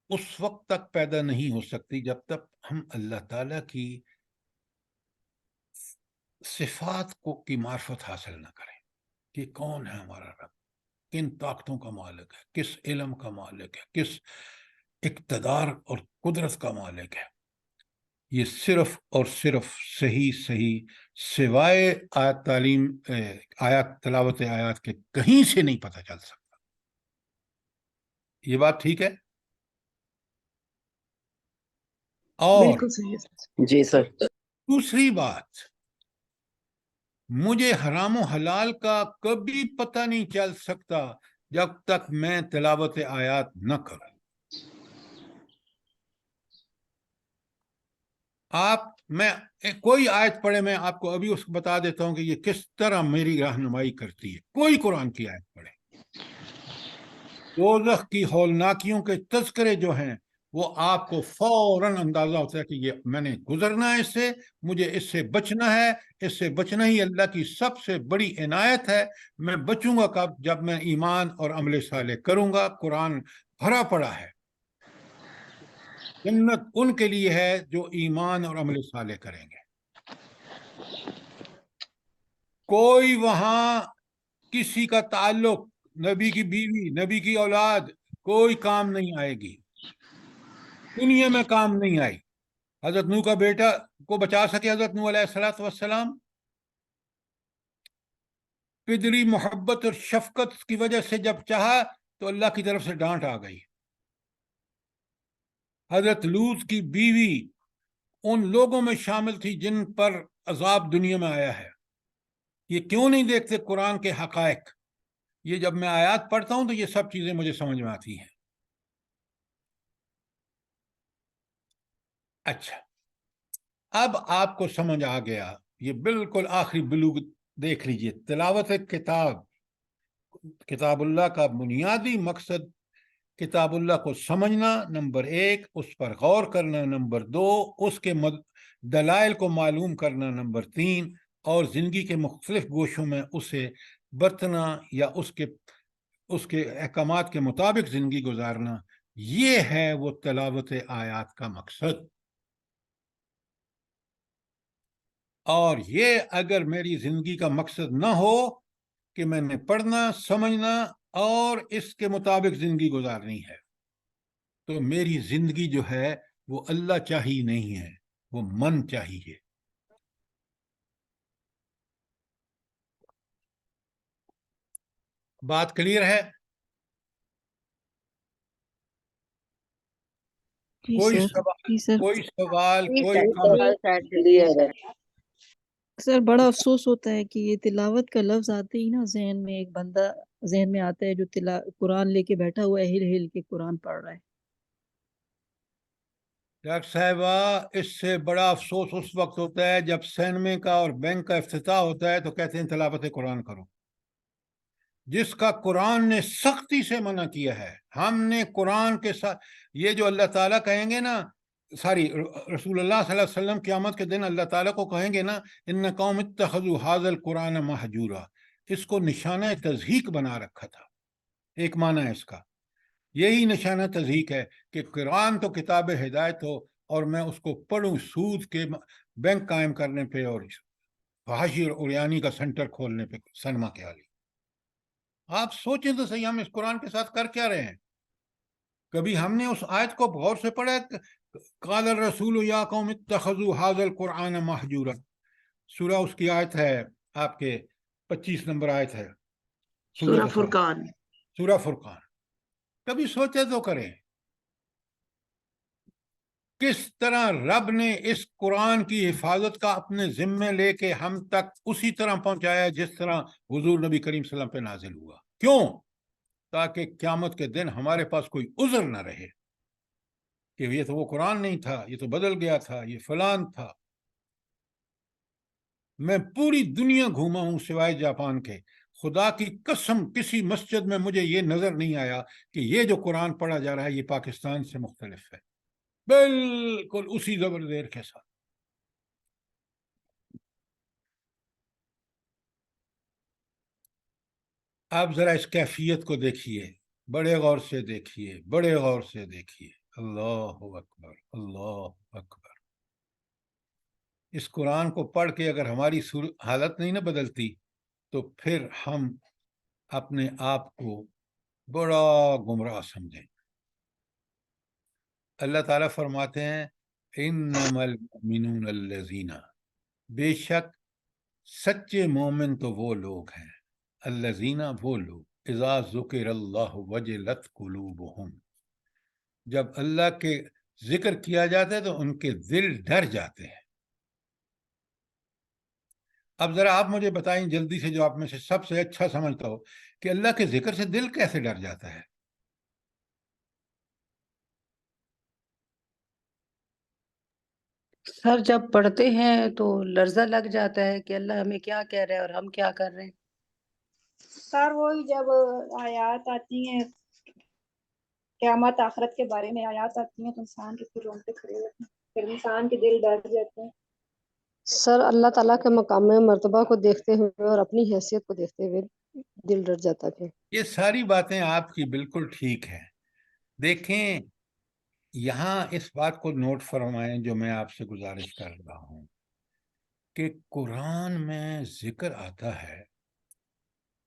اس وقت تک پیدا نہیں ہو سکتی جب تک ہم اللہ تعالیٰ کی صفات کی معرفت حاصل نہ کریں کہ کون ہے ہمارا رب، کن طاقتوں کا مالک ہے، کس علم کا مالک ہے، کس اقتدار اور قدرت کا مالک ہے۔ یہ صرف اور صرف صحیح سوائے آیات تلاوت آیات کے کہیں سے نہیں پتہ چل سکتا۔ یہ بات ٹھیک ہے؟ اور بالکل صحیح ہے جی سر۔ دوسری بات، مجھے حرام و حلال کا کبھی پتہ نہیں چل سکتا جب تک میں تلاوت آیات نہ کروں۔ میں کوئی آیت پڑھے، میں آپ کو ابھی اس کو بتا دیتا ہوں کہ یہ کس طرح میری رہنمائی کرتی ہے۔ کوئی قرآن کی آیت پڑھے، دوزخ کی ہولناکیوں کے تذکرے جو ہیں وہ آپ کو فوراً اندازہ ہوتا ہے کہ یہ میں نے گزرنا ہے، اس سے مجھے اس سے بچنا ہے، اس سے بچنا ہی اللہ کی سب سے بڑی عنایت ہے۔ میں بچوں گا کب؟ جب میں ایمان اور عمل صالح کروں گا۔ قرآن بھرا پڑا ہے، جنت ان کے لیے ہے جو ایمان اور عمل صالح کریں گے۔ کوئی وہاں کسی کا تعلق، نبی کی بیوی، نبی کی اولاد، کوئی کام نہیں آئے گی، دنیا میں کام نہیں آئی۔ حضرت نوح کا بیٹا کو بچا سکے حضرت نوح علیہ السلام؟ پدری محبت اور شفقت کی وجہ سے جب چاہا تو اللہ کی طرف سے ڈانٹ آ گئی۔ حضرت لوط کی بیوی ان لوگوں میں شامل تھی جن پر عذاب دنیا میں آیا ہے۔ یہ کیوں نہیں دیکھتے قرآن کے حقائق؟ یہ جب میں آیات پڑھتا ہوں تو یہ سب چیزیں مجھے سمجھ میں آتی ہیں۔ اچھا، اب آپ کو سمجھ آ گیا، یہ بالکل آخری بلوغ دیکھ لیجئے۔ تلاوت کتاب اللہ کا بنیادی مقصد کتاب اللہ کو سمجھنا، نمبر 1، اس پر غور کرنا، نمبر 2، اس کے دلائل کو معلوم کرنا، نمبر 3، اور زندگی کے مختلف گوشوں میں اسے برتنا یا اس کے احکامات کے مطابق زندگی گزارنا۔ یہ ہے وہ تلاوت آیات کا مقصد۔ اور یہ اگر میری زندگی کا مقصد نہ ہو کہ میں نے پڑھنا، سمجھنا اور اس کے مطابق زندگی گزارنی ہے، تو میری زندگی جو ہے وہ اللہ چاہی نہیں ہے، وہ من چاہیے۔ بات کلیئر ہے؟ جی کوئی سر، سوال، جی سر۔ کوئی سوال، جی کوئی سر، کامنٹ؟ سوال شاید کلیئر ہے۔ سر بڑا افسوس ہوتا ہے کہ یہ تلاوت کا لفظ آتے ہی نا ذہن میں ایک بندہ ذہن میں آتا ہے جو قرآن لے کے بیٹھا ہوا ہے، ہل ہل کے قرآن پڑھ رہا ہے۔ ڈاکٹر صاحبہ، اس سے بڑا افسوس اس وقت ہوتا ہے جب سینمے کا اور بینک کا افتتاح ہوتا ہے تو کہتے ہیں تلاوت قرآن کرو، جس کا قرآن نے سختی سے منع کیا ہے۔ ہم نے قرآن کے ساتھ یہ جو اللہ تعالیٰ کہیں گے نا، رسول اللہ صلی اللہ علیہ وسلم قیامت کے دن اللہ تعالیٰ کو کہیں گے نا، ان قوم اتخذوا ھذا القرآن مہجورا، اس کو نشانہ تضحیک بنا رکھا تھا۔ ایک معنی ہے اس کا، یہی نشانہ تضحیک ہے کہ قرآن تو کتاب ہدایت ہو اور میں اس کو پڑھوں سود کے بینک قائم کرنے پہ اور فحاشی اور عریانی کا سینٹر کھولنے پہ، سینما کے عالی۔ آپ سوچیں تو صحیح، ہم اس قرآن کے ساتھ کر کیا رہے ہیں؟ کبھی ہم نے اس آیت کو غور سے پڑھا ہے؟ قال الرسول یا قوم اتخذوا ھذا القرآن مہجورا، سورہ اس کی آیت ہے آپ کے 25 نمبر آیت ہے سورہ فرقان۔ سورہ فرقان۔ کبھی سوچے تو کریں کس طرح رب نے اس قرآن کی حفاظت کا اپنے ذمے لے کے ہم تک اسی طرح پہنچایا جس طرح حضور نبی کریم صلی اللہ علیہ وسلم پہ نازل ہوا۔ کیوں؟ تاکہ قیامت کے دن ہمارے پاس کوئی عذر نہ رہے کہ یہ تو وہ قرآن نہیں تھا، یہ تو بدل گیا تھا، یہ فلان تھا۔ میں پوری دنیا گھوما ہوں سوائے جاپان کے، خدا کی قسم کسی مسجد میں مجھے یہ نظر نہیں آیا کہ یہ جو قرآن پڑھا جا رہا ہے یہ پاکستان سے مختلف ہے، بالکل اسی زبر زیر کے ساتھ۔ آپ ذرا اس کیفیت کو دیکھیے، بڑے غور سے دیکھیے، بڑے غور سے دیکھیے. اللہ اکبر، اللہ اکبر. اس قرآن کو پڑھ کے اگر ہماری حالت نہیں نہ بدلتی تو پھر ہم اپنے آپ کو بڑا گمراہ سمجھیں. اللہ تعالیٰ فرماتے ہیں انما المؤمنون الذین، بے شک سچے مومن تو وہ لوگ ہیں، الذین وہ لوگ، اذا ذکر اللہ وجلت قلوبہم، جب اللہ کے ذکر کیا جاتا ہے تو ان کے دل ڈر جاتے ہیں. اب ذرا آپ مجھے بتائیں جلدی سے، جو آپ میں سے سب سے اچھا سمجھتا ہو کہ اللہ کے ذکر سے دل کیسے ڈر جاتا ہے؟ سر جب پڑھتے ہیں تو لرزہ لگ جاتا ہے کہ اللہ ہمیں کیا کہہ رہے ہیں اور ہم کیا کر رہے ہیں. سر وہی جب آیات آتی ہیں قیامت آخرت کے بارے میں آیات آتی ہیں تو انسان کے پھر رونگٹے کھڑے ہوتے ہیں، پھر انسان کے دل ڈر جاتے ہیں. سر اللہ تعالیٰ کے مقام مرتبہ کو دیکھتے ہوئے اور اپنی حیثیت کو دیکھتے ہوئے دل ڈر جاتا ہے. یہ ساری باتیں آپ کی بالکل ٹھیک ہیں. دیکھیں یہاں اس بات کو نوٹ فرمائیں جو میں آپ سے گزارش کر رہا ہوں کہ قرآن میں ذکر آتا ہے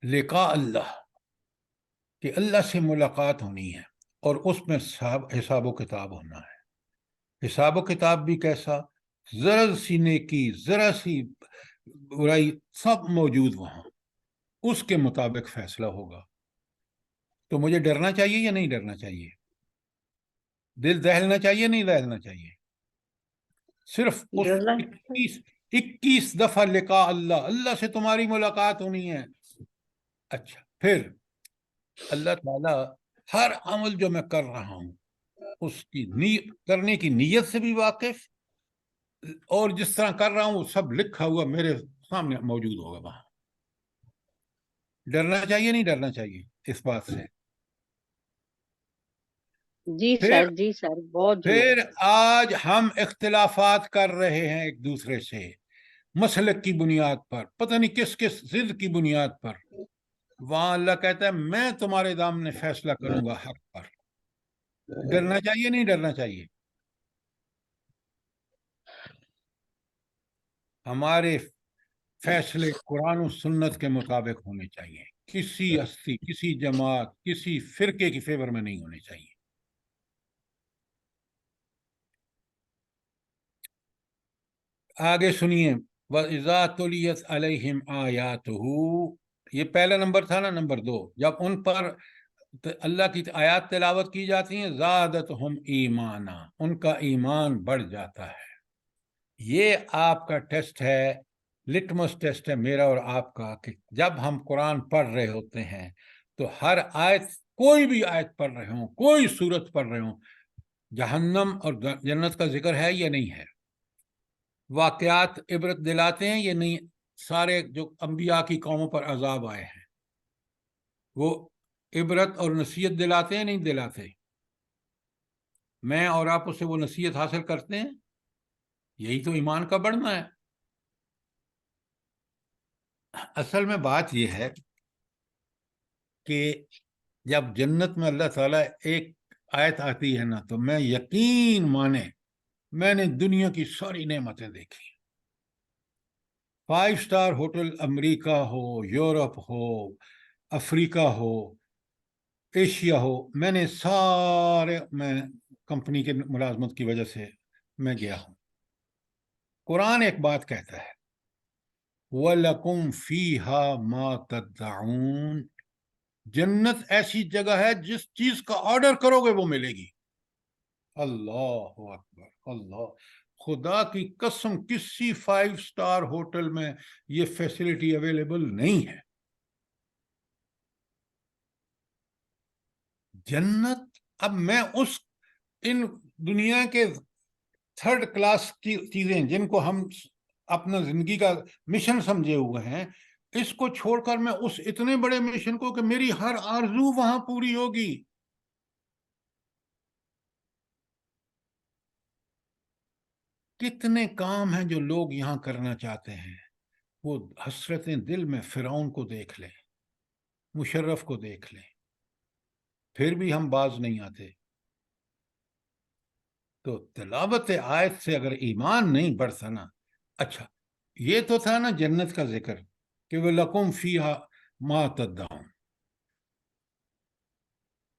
لقاء اللہ، کہ اللہ سے ملاقات ہونی ہے اور اس میں حساب و کتاب ہونا ہے. حساب و کتاب بھی کیسا؟ ذرا سی نیکی، ذرا سی برائی، سب موجود وہاں، اس کے مطابق فیصلہ ہوگا. تو مجھے ڈرنا چاہیے یا نہیں ڈرنا چاہیے؟ دل دہلنا چاہیے نہیں دہلنا چاہیے؟ صرف اس 21 دفعہ لقاء اللہ، اللہ سے تمہاری ملاقات ہونی ہے. اچھا، پھر اللہ تعالیٰ ہر عمل جو میں کر رہا ہوں اس کی کرنے کی نیت سے بھی واقف، اور جس طرح کر رہا ہوں وہ سب لکھا ہوا میرے سامنے موجود ہوگا وہاں. ڈرنا چاہیے نہیں ڈرنا چاہیے اس بات سے؟ جی سر، جی سر، بہت پھر آج ہم اختلافات کر رہے ہیں ایک دوسرے سے مسلک کی بنیاد پر، پتہ نہیں کس کس ضد کی بنیاد پر. وہاں اللہ کہتا ہے میں تمہارے دامنے فیصلہ کروں گا حق پر. ڈرنا چاہیے نہیں ڈرنا چاہیے؟ ہمارے فیصلے قرآن و سنت کے مطابق ہونے چاہیے، کسی ہستی، کسی جماعت، کسی فرقے کی فیور میں نہیں ہونے چاہیے. آگے سنیے، وَإِذَا تُلِيَتْ عَلَيْهِمْ آيَاتُهُ، یہ پہلا نمبر تھا نا. نمبر 2، جب ان پر اللہ کی آیات تلاوت کی جاتی ہیں زادتہم ایمانا، ان کا ایمان بڑھ جاتا ہے. یہ آپ کا ٹیسٹ ہے، لٹمس ٹیسٹ ہے میرا اور آپ کا، کہ جب ہم قرآن پڑھ رہے ہوتے ہیں تو ہر آیت، کوئی بھی آیت پڑھ رہے ہوں، کوئی سورت پڑھ رہے ہوں، جہنم اور جنت کا ذکر ہے یا نہیں ہے؟ واقعات عبرت دلاتے ہیں یا نہیں؟ سارے جو انبیاء کی قوموں پر عذاب آئے ہیں وہ عبرت اور نصیحت دلاتے ہیں نہیں دلاتے؟ میں اور آپ اس سے وہ نصیحت حاصل کرتے ہیں؟ یہی تو ایمان کا بڑھنا ہے. اصل میں بات یہ ہے کہ جب جنت میں اللہ تعالیٰ ایک آیت آتی ہے نا تو میں یقین مانے میں نے دنیا کی ساری نعمتیں دیکھی. 5 اسٹار ہوٹل امریکہ ہو، یورپ ہو، افریقہ ہو، ایشیا ہو، میں نے سارے، میں کمپنی کے ملازمت کی وجہ سے میں گیا ہوں. قرآن ایک بات کہتا ہے وَلَكُمْ فِيهَا مَا تَدَّعُونَ، جنت ایسی جگہ ہے جس چیز کا آرڈر کرو گے وہ ملے گی. اللہ اکبر، اللہ، خدا کی قسم کسی 5 اسٹار ہوٹل میں یہ فیسلٹی اویلیبل نہیں ہے. جنت، اب میں ان دنیا کے 3rd کلاس کی چیزیں جن کو ہم اپنا زندگی کا مشن سمجھے ہوئے ہیں، اس کو چھوڑ کر میں اس اتنے بڑے مشن کو کہ میری ہر آرزو وہاں پوری ہوگی. کتنے کام ہیں جو لوگ یہاں کرنا چاہتے ہیں، وہ حسرتیں دل میں. فرعون کو دیکھ لیں، مشرف کو دیکھ لیں، پھر بھی ہم باز نہیں آتے. تو تلاوت آیت سے اگر ایمان نہیں بڑھتا نا. اچھا یہ تو تھا نا جنت کا ذکر کہ وَلَكُمْ فِيهَا مَا تَدَّعُونَ,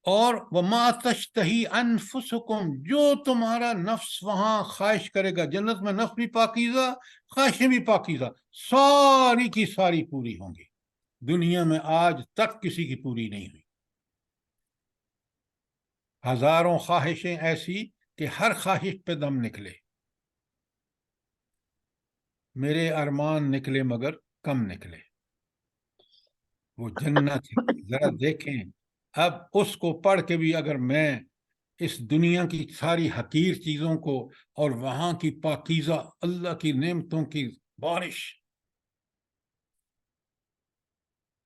اور وَمَا تَشْتَهِي أَنفُسُكُمْ, جو تمہارا نفس وہاں خواہش کرے گا. جنت میں نفس بھی پاکیزہ, خواہشیں بھی پاکیزہ, ساری کی ساری پوری ہوں گی. دنیا میں آج تک کسی کی پوری نہیں ہوئی. ہزاروں خواہشیں ایسی کہ ہر خواہش پہ دم نکلے. میرے ارمان نکلے مگر کم نکلے. وہ جنت ذرا دیکھیں. اب اس کو پڑھ کے بھی اگر میں اس دنیا کی ساری حقیر چیزوں کو اور وہاں کی پاکیزہ اللہ کی نعمتوں کی بارش,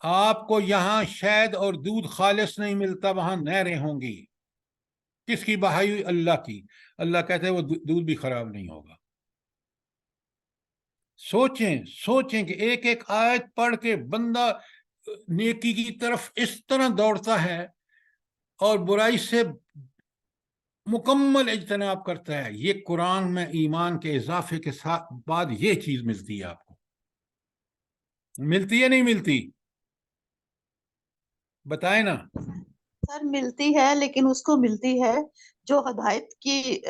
آپ کو یہاں شہد اور دودھ خالص نہیں ملتا, وہاں نہریں ہوں گی. کس کی بہائی ہوئی؟ اللہ کی. اللہ کہتے ہیں وہ دودھ بھی خراب نہیں ہوگا. سوچیں کہ ایک ایک آیت پڑھ کے بندہ نیکی کی طرف اس طرح دوڑتا ہے اور برائی سے مکمل اجتناب کرتا ہے. یہ قرآن میں ایمان کے اضافے کے ساتھ بعد یہ چیز ملتی ہے. آپ کو ملتی ہے نہیں ملتی؟ بتائیں نا. سر ملتی ہے, لیکن اس کو ملتی ہے جو ہدایت کی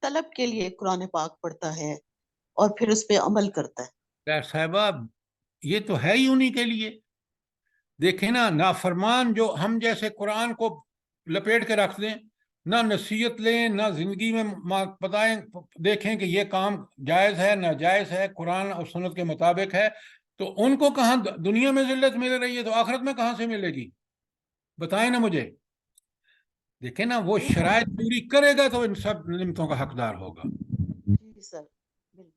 طلب کے لیے قرآن پاک پڑھتا ہے اور پھر اس پہ عمل کرتا ہے. صاحبہ یہ تو ہے ہی انہی کے لیے. دیکھیں نا, نافرمان جو ہم جیسے قرآن کو لپیٹ کے رکھ دیں, نہ نصیحت لیں, نہ زندگی میں بتائیں, دیکھیں کہ یہ کام جائز ہے ناجائز ہے, قرآن اور سنت کے مطابق ہے, تو ان کو کہاں دنیا میں ذلت مل رہی ہے, تو آخرت میں کہاں سے ملے گی؟ بتائیں نا مجھے. دیکھیں نا, وہ شرائط پوری کرے گا تو ان سب نعمتوں کا حقدار ہوگا. جی سر.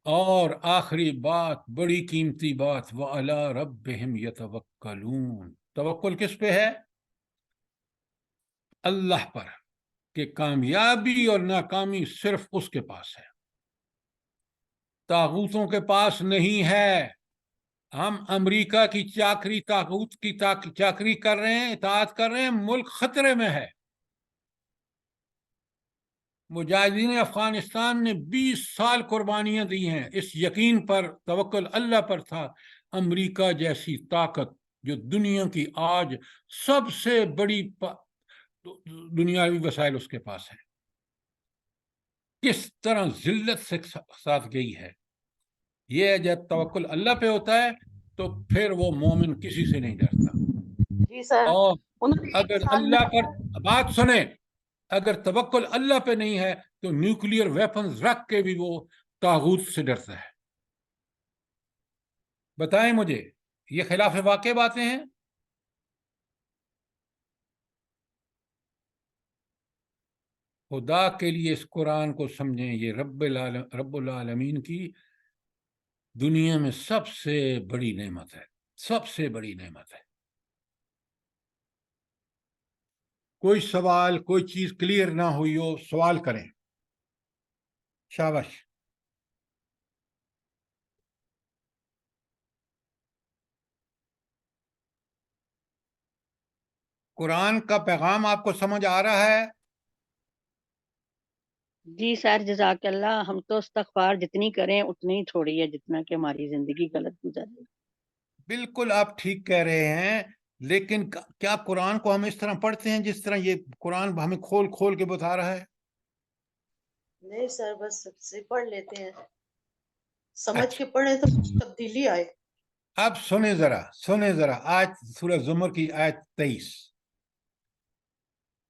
اور آخری بات, بڑی قیمتی بات, وَعَلَىٰ رَبِّهِمْ يَتَوَكَّلُونَ. توکل کس پہ ہے؟ اللہ پر. کہ کامیابی اور ناکامی صرف اس کے پاس ہے, طاغوتوں کے پاس نہیں ہے. ہم امریکہ کی چاکری, طاغوت کی چاکری کر رہے ہیں, اطاعت کر رہے ہیں, ملک خطرے میں ہے. مجاہدین افغانستان نے 20 سال قربانیاں دی ہیں, اس یقین پر, توکل اللہ پر تھا. امریکہ جیسی طاقت جو دنیا کی آج سب سے بڑی دنیاوی وسائل اس کے پاس ہیں, کس طرح ذلت سے ساتھ گئی ہے. یہ جب توکل اللہ پہ ہوتا ہے تو پھر وہ مومن کسی سے نہیں ڈرتا. جی سر. اور انہوں نے ایک اگر سال میں اللہ پر, بات سنیں, اگر توکل اللہ پہ نہیں ہے تو نیوکلیئر ویپنز رکھ کے بھی وہ طاغوت سے ڈرتا ہے. بتائیں مجھے, یہ خلاف واقع باتیں ہیں؟ خدا کے لیے اس قرآن کو سمجھیں. یہ رب العالمین کی دنیا میں سب سے بڑی نعمت ہے, سب سے بڑی نعمت ہے. کوئی سوال, کوئی چیز کلیئر نہ ہوئی ہو, سوال کریں. شاباش. قرآن کا پیغام آپ کو سمجھ آ رہا ہے؟ جی سر, جزاک اللہ. ہم تو استغفار جتنی کریں اتنی تھوڑی ہے, جتنا کہ ہماری زندگی غلط گزر رہی ہے. بالکل آپ ٹھیک کہہ رہے ہیں, لیکن کیا قرآن کو ہم اس طرح پڑھتے ہیں جس طرح یہ قرآن ہمیں کھول کھول کے بتا رہا ہے؟ نہیں سر, بس سب سے پڑھ لیتے ہیں, سمجھ کے پڑھیں تو کچھ تبدیلی آئے. اب سنیں ذرا آج سورہ زمر کی آیت 23.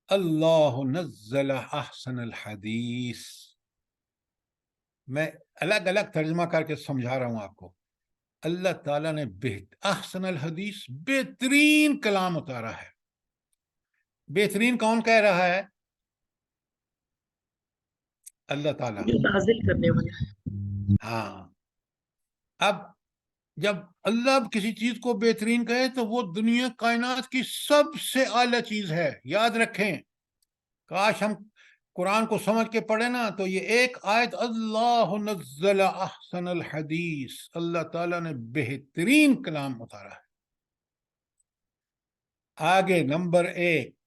اللہ نزل احسن الحدیث. میں الگ الگ ترجمہ کر کے سمجھا رہا ہوں آپ کو. اللہ تعالیٰ نے احسن الحدیث, بہترین کلام اتارا ہے. بہترین کون کہہ رہا ہے؟ اللہ تعالیٰ. نازل کرنے والا. ہاں. اب جب اللہ کسی چیز کو بہترین کہے تو وہ دنیا کائنات کی سب سے اعلیٰ چیز ہے. یاد رکھیں, کاش ہم قرآن کو سمجھ کے پڑھیں نا تو یہ ایک آیت, اللہ نزل احسن الحدیث, اللہ تعالیٰ نے بہترین کلام اتارا ہے. آگے نمبر 1,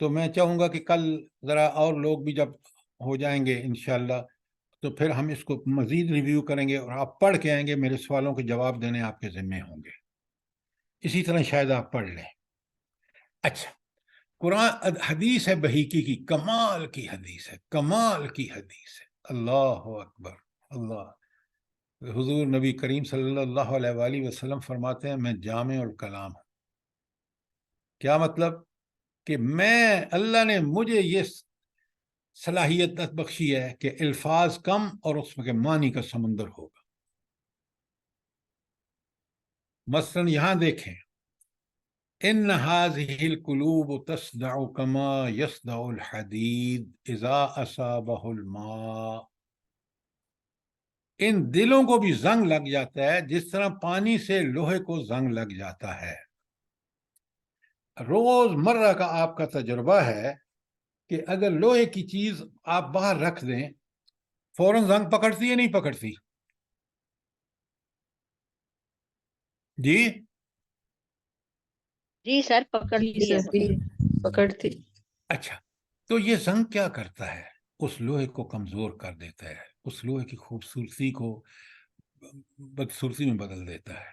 تو میں چاہوں گا کہ کل ذرا اور لوگ بھی جب ہو جائیں گے انشاءاللہ تو پھر ہم اس کو مزید ریویو کریں گے اور آپ پڑھ کے آئیں گے، میرے سوالوں کے جواب دینے آپ کے ذمے ہوں گے، اسی طرح شاید آپ پڑھ لیں۔ اچھا، قرآن حدیث ہے بحیکی کی، کمال کی حدیث ہے، کمال کی حدیث ہے، اللہ اکبر اللہ۔ حضور نبی کریم صلی اللہ علیہ وآلہ وسلم فرماتے ہیں میں جامع الکلام ہوں۔ کیا مطلب؟ کہ میں، اللہ نے مجھے یہ صلاحیت بخشی ہے کہ الفاظ کم اور اس میں کے معنی کا سمندر ہوگا۔ مثلا یہاں دیکھیں، ان هذه القلوب تصدع كما يصدع الحديد اذا اصابه الماء، ان دلوں کو بھی زنگ لگ جاتا ہے جس طرح پانی سے لوہے کو زنگ لگ جاتا ہے۔ روز مرہ کا آپ کا تجربہ ہے کہ اگر لوہے کی چیز آپ باہر رکھ دیں فوراً زنگ پکڑتی ہے نہیں پکڑتی؟ جی جی سر، جی پکڑتی ہے۔ سر۔ جی پکڑتی۔ اچھا، تو یہ زنگ کیا کرتا ہے؟ اس لوہے کو کمزور کر دیتا ہے، اس لوہے کی خوبصورتی کو بدصورتی میں بدل دیتا ہے،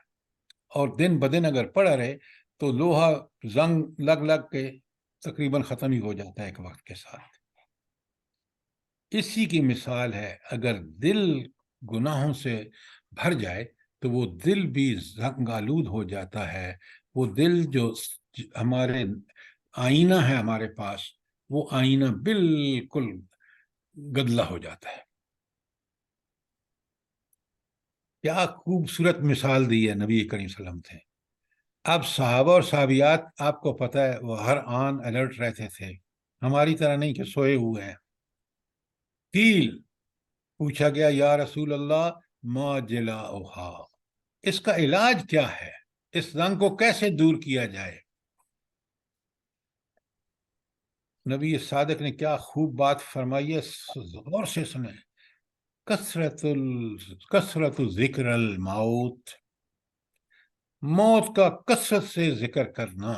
اور دن بدن اگر پڑا رہے تو لوہا زنگ لگ لگ کے تقریباً ختم ہی ہو جاتا ہے ایک وقت کے ساتھ۔ اسی کی مثال ہے، اگر دل گناہوں سے بھر جائے تو وہ دل بھی زنگ آلود ہو جاتا ہے، وہ دل جو ہمارے آئینہ ہے ہمارے پاس، وہ آئینہ بالکل گدلا ہو جاتا ہے۔ کیا خوبصورت مثال دی ہے نبی کریم صلی اللہ علیہ وسلم تھے۔ اب صحابہ اور صحابیات آپ کو پتہ ہے وہ ہر آن الرٹ رہتے تھے، ہماری طرح نہیں کہ سوئے ہوئے ہیں۔ فیل پوچھا گیا یا رسول اللہ ما جلاؤہا، اس کا علاج کیا ہے، اس زنگ کو کیسے دور کیا جائے؟ نبی صادق نے کیا خوب بات فرمائی ہے، غور سے سنیں۔ کثرت ذکر الموت، موت کا کثرت سے ذکر کرنا۔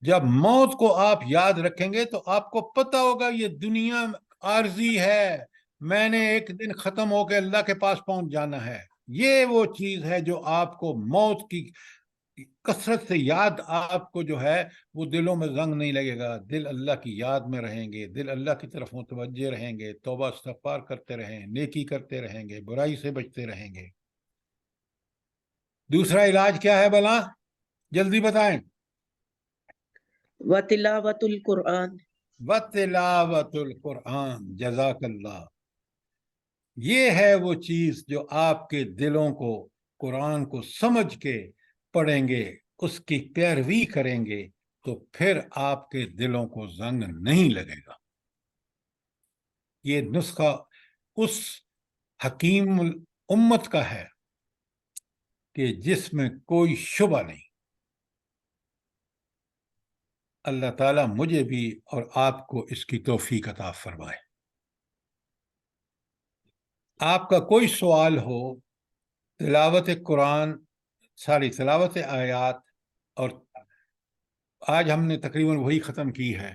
جب موت کو آپ یاد رکھیں گے تو آپ کو پتہ ہوگا یہ دنیا عارضی ہے، میں نے ایک دن ختم ہو کے اللہ کے پاس پہنچ جانا ہے۔ یہ وہ چیز ہے جو آپ کو موت کی کثرت سے یاد آپ کو جو ہے وہ دلوں میں زنگ نہیں لگے گا، دل اللہ کی یاد میں رہیں گے، دل اللہ کی طرف متوجہ رہیں گے، توبہ استغفار کرتے رہیں، نیکی کرتے رہیں گے، برائی سے بچتے رہیں گے۔ دوسرا علاج کیا ہے بلا؟ جلدی بتائیں۔ وتلاوت القرآن، وتلاوت القرآن، جزاک اللہ۔ یہ ہے وہ چیز جو آپ کے دلوں کو قرآن کو سمجھ کے پڑھیں گے، اس کی پیروی کریں گے تو پھر آپ کے دلوں کو زنگ نہیں لگے گا۔ یہ نسخہ اس حکیم امت کا ہے کہ جس میں کوئی شبہ نہیں۔ اللہ تعالیٰ مجھے بھی اور آپ کو اس کی توفیق عطا فرمائے۔ آپ کا کوئی سوال ہو تلاوت قرآن، تلاوت آیات، اور آج ہم نے تقریباً وہی ختم کی ہے،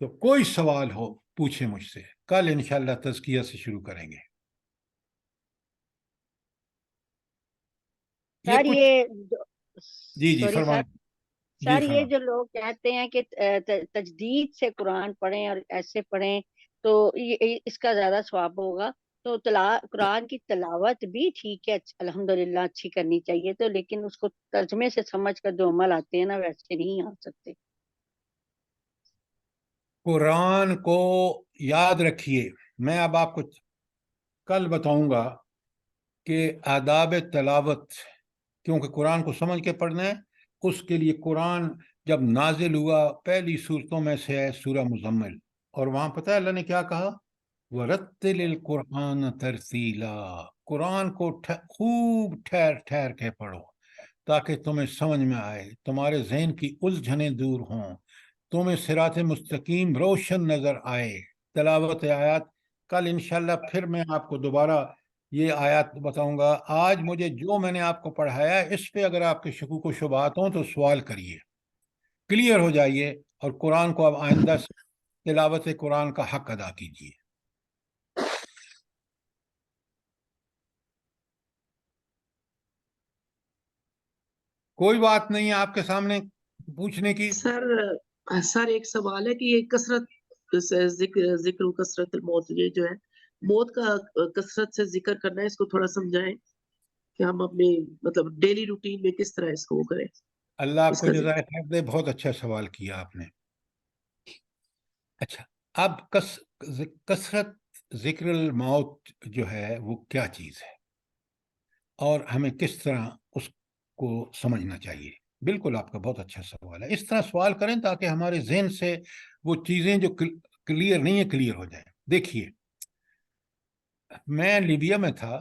تو کوئی سوال ہو پوچھیں مجھ سے، کل انشاءاللہ تزکیہ سے شروع کریں گے۔ سر کچھ یہ جی سوری فرمائیں۔ سر، جی سر یہ فرمائیں۔ جو لوگ کہتے ہیں کہ تجدید سے قرآن پڑھیں اور ایسے پڑھیں تو اس کا زیادہ ثواب ہوگا، تو قرآن کی تلاوت بھی ٹھیک ہے، الحمدللہ اچھی کرنی چاہیے، تو لیکن اس کو ترجمے سے سمجھ کر جو عمل آتے ہیں نا ویسے نہیں آ سکتے۔ قرآن کو یاد رکھیے، میں اب آپ کو کل بتاؤں گا کہ آداب تلاوت، کیونکہ قرآن کو سمجھ کے پڑھنا ہے، اس کے لیے قرآن جب نازل ہوا پہلی صورتوں میں سے ہے سورہ مزمل، اور وہاں پتہ ہے اللہ نے کیا کہا؟ وَرَتِّلِ الْقُرْآنَ تَرْتِيلًا، قرآن کو خوب ٹھہر ٹھہر کے پڑھو تاکہ تمہیں سمجھ میں آئے، تمہارے ذہن کی الجھنیں دور ہوں، تمہیں صراط مستقیم روشن نظر آئے۔ تلاوت آیات کل انشاءاللہ پھر میں آپ کو دوبارہ یہ آیات بتاؤں گا۔ آج مجھے جو میں نے آپ کو پڑھایا ہے اس پہ اگر آپ کے شکوک و شبہات ہوں تو سوال کریے، کلیئر ہو جائیے اور قرآن کو اب آئندہ سے تلاوت قرآن کا حق ادا کیجیے. کوئی بات نہیں ہے آپ کے سامنے پوچھنے کی؟ سر ایک سوال ہے کہ یہ کثرت سے ذکر و کثرت الموت، یہ جو ہے موت کا کثرت سے ذکر کرنا ہے، اس کو تھوڑا سمجھائیں کہ ہم اپنے مطلب ڈیلی روٹین میں کس طرح اس کو کریں. اللہ آپ اس کو کا جزائے خیر دے، بہت اچھا سوال کیا آپ نے. اچھا، اب کثرت ذکر الموت جو ہے وہ کیا چیز ہے اور ہمیں کس طرح اس کو سمجھنا چاہیے؟ بالکل آپ کا بہت اچھا سوال ہے. اس طرح سوال کریں تاکہ ہمارے ذہن سے وہ چیزیں جو کلیئر نہیں ہیں کلیئر ہو جائیں. دیکھیے، میں لیبیا میں تھا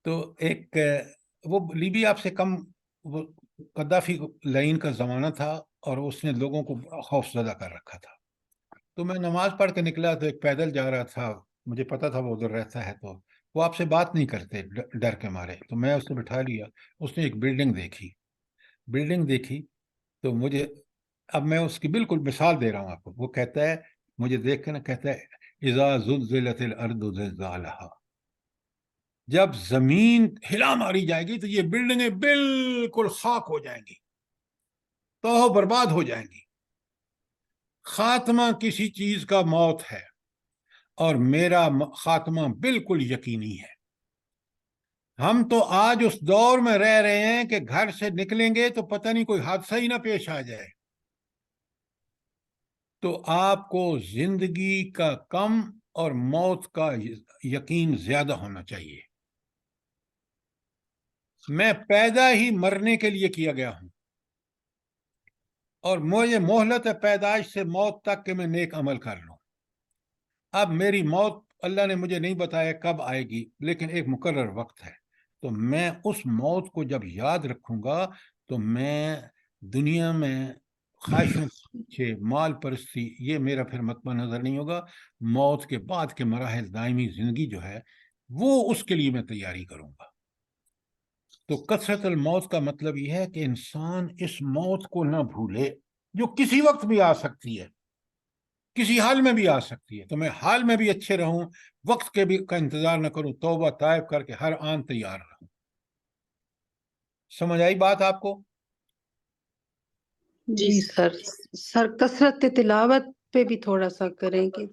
تو ایک وہ لیبیا آپ سے کم وہ قذافی لائن کا زمانہ تھا اور اس نے لوگوں کو بڑا خوف زدہ کر رکھا تھا. تو میں نماز پڑھ کے نکلا تو ایک پیدل جا رہا تھا، مجھے پتا تھا وہ ادھر رہتا ہے، تو وہ آپ سے بات نہیں کرتے ڈر کے مارے. تو میں اسے بٹھا لیا. اس نے ایک بلڈنگ دیکھی تو مجھے، اب میں اس کی بالکل مثال دے رہا ہوں آپ کو. وہ کہتا ہے، مجھے دیکھ کے نا کہتا ہے اذا زلزلت الارض زلزالها، جب زمین ہلا ماری جائے گی تو یہ بلڈنگیں بالکل خاک ہو جائیں گی، تو برباد ہو جائیں گی. خاتمہ کسی چیز کا موت ہے اور میرا خاتمہ بالکل یقینی ہے. ہم تو آج اس دور میں رہ رہے ہیں کہ گھر سے نکلیں گے تو پتہ نہیں کوئی حادثہ ہی نہ پیش آ جائے. تو آپ کو زندگی کا کم اور موت کا یقین زیادہ ہونا چاہیے. میں پیدا ہی مرنے کے لیے کیا گیا ہوں اور مجھے مہلت ہے پیدائش سے موت تک کہ میں نیک عمل کر لوں. اب میری موت اللہ نے مجھے نہیں بتایا کب آئے گی، لیکن ایک مقرر وقت ہے. تو میں اس موت کو جب یاد رکھوں گا تو میں دنیا میں خواہشوں پیچھے مال پرستی یہ میرا پھر مطمع نظر نہیں ہوگا. موت کے بعد کے مراحل دائمی زندگی جو ہے وہ اس کے لیے میں تیاری کروں گا. تو کثرت الموت کا مطلب یہ ہے کہ انسان اس موت کو نہ بھولے جو کسی وقت بھی آ سکتی ہے، کسی حال میں بھی آ سکتی ہے. تو میں حال میں بھی اچھے رہوں، وقت کے بھی کا انتظار نہ کروں، توبہ طائب کر کے ہر آن تیار رہوں. سمجھ آئی بات آپ کو؟ جی سر کثرت تلاوت پہ بھی تھوڑا سا کریں کہ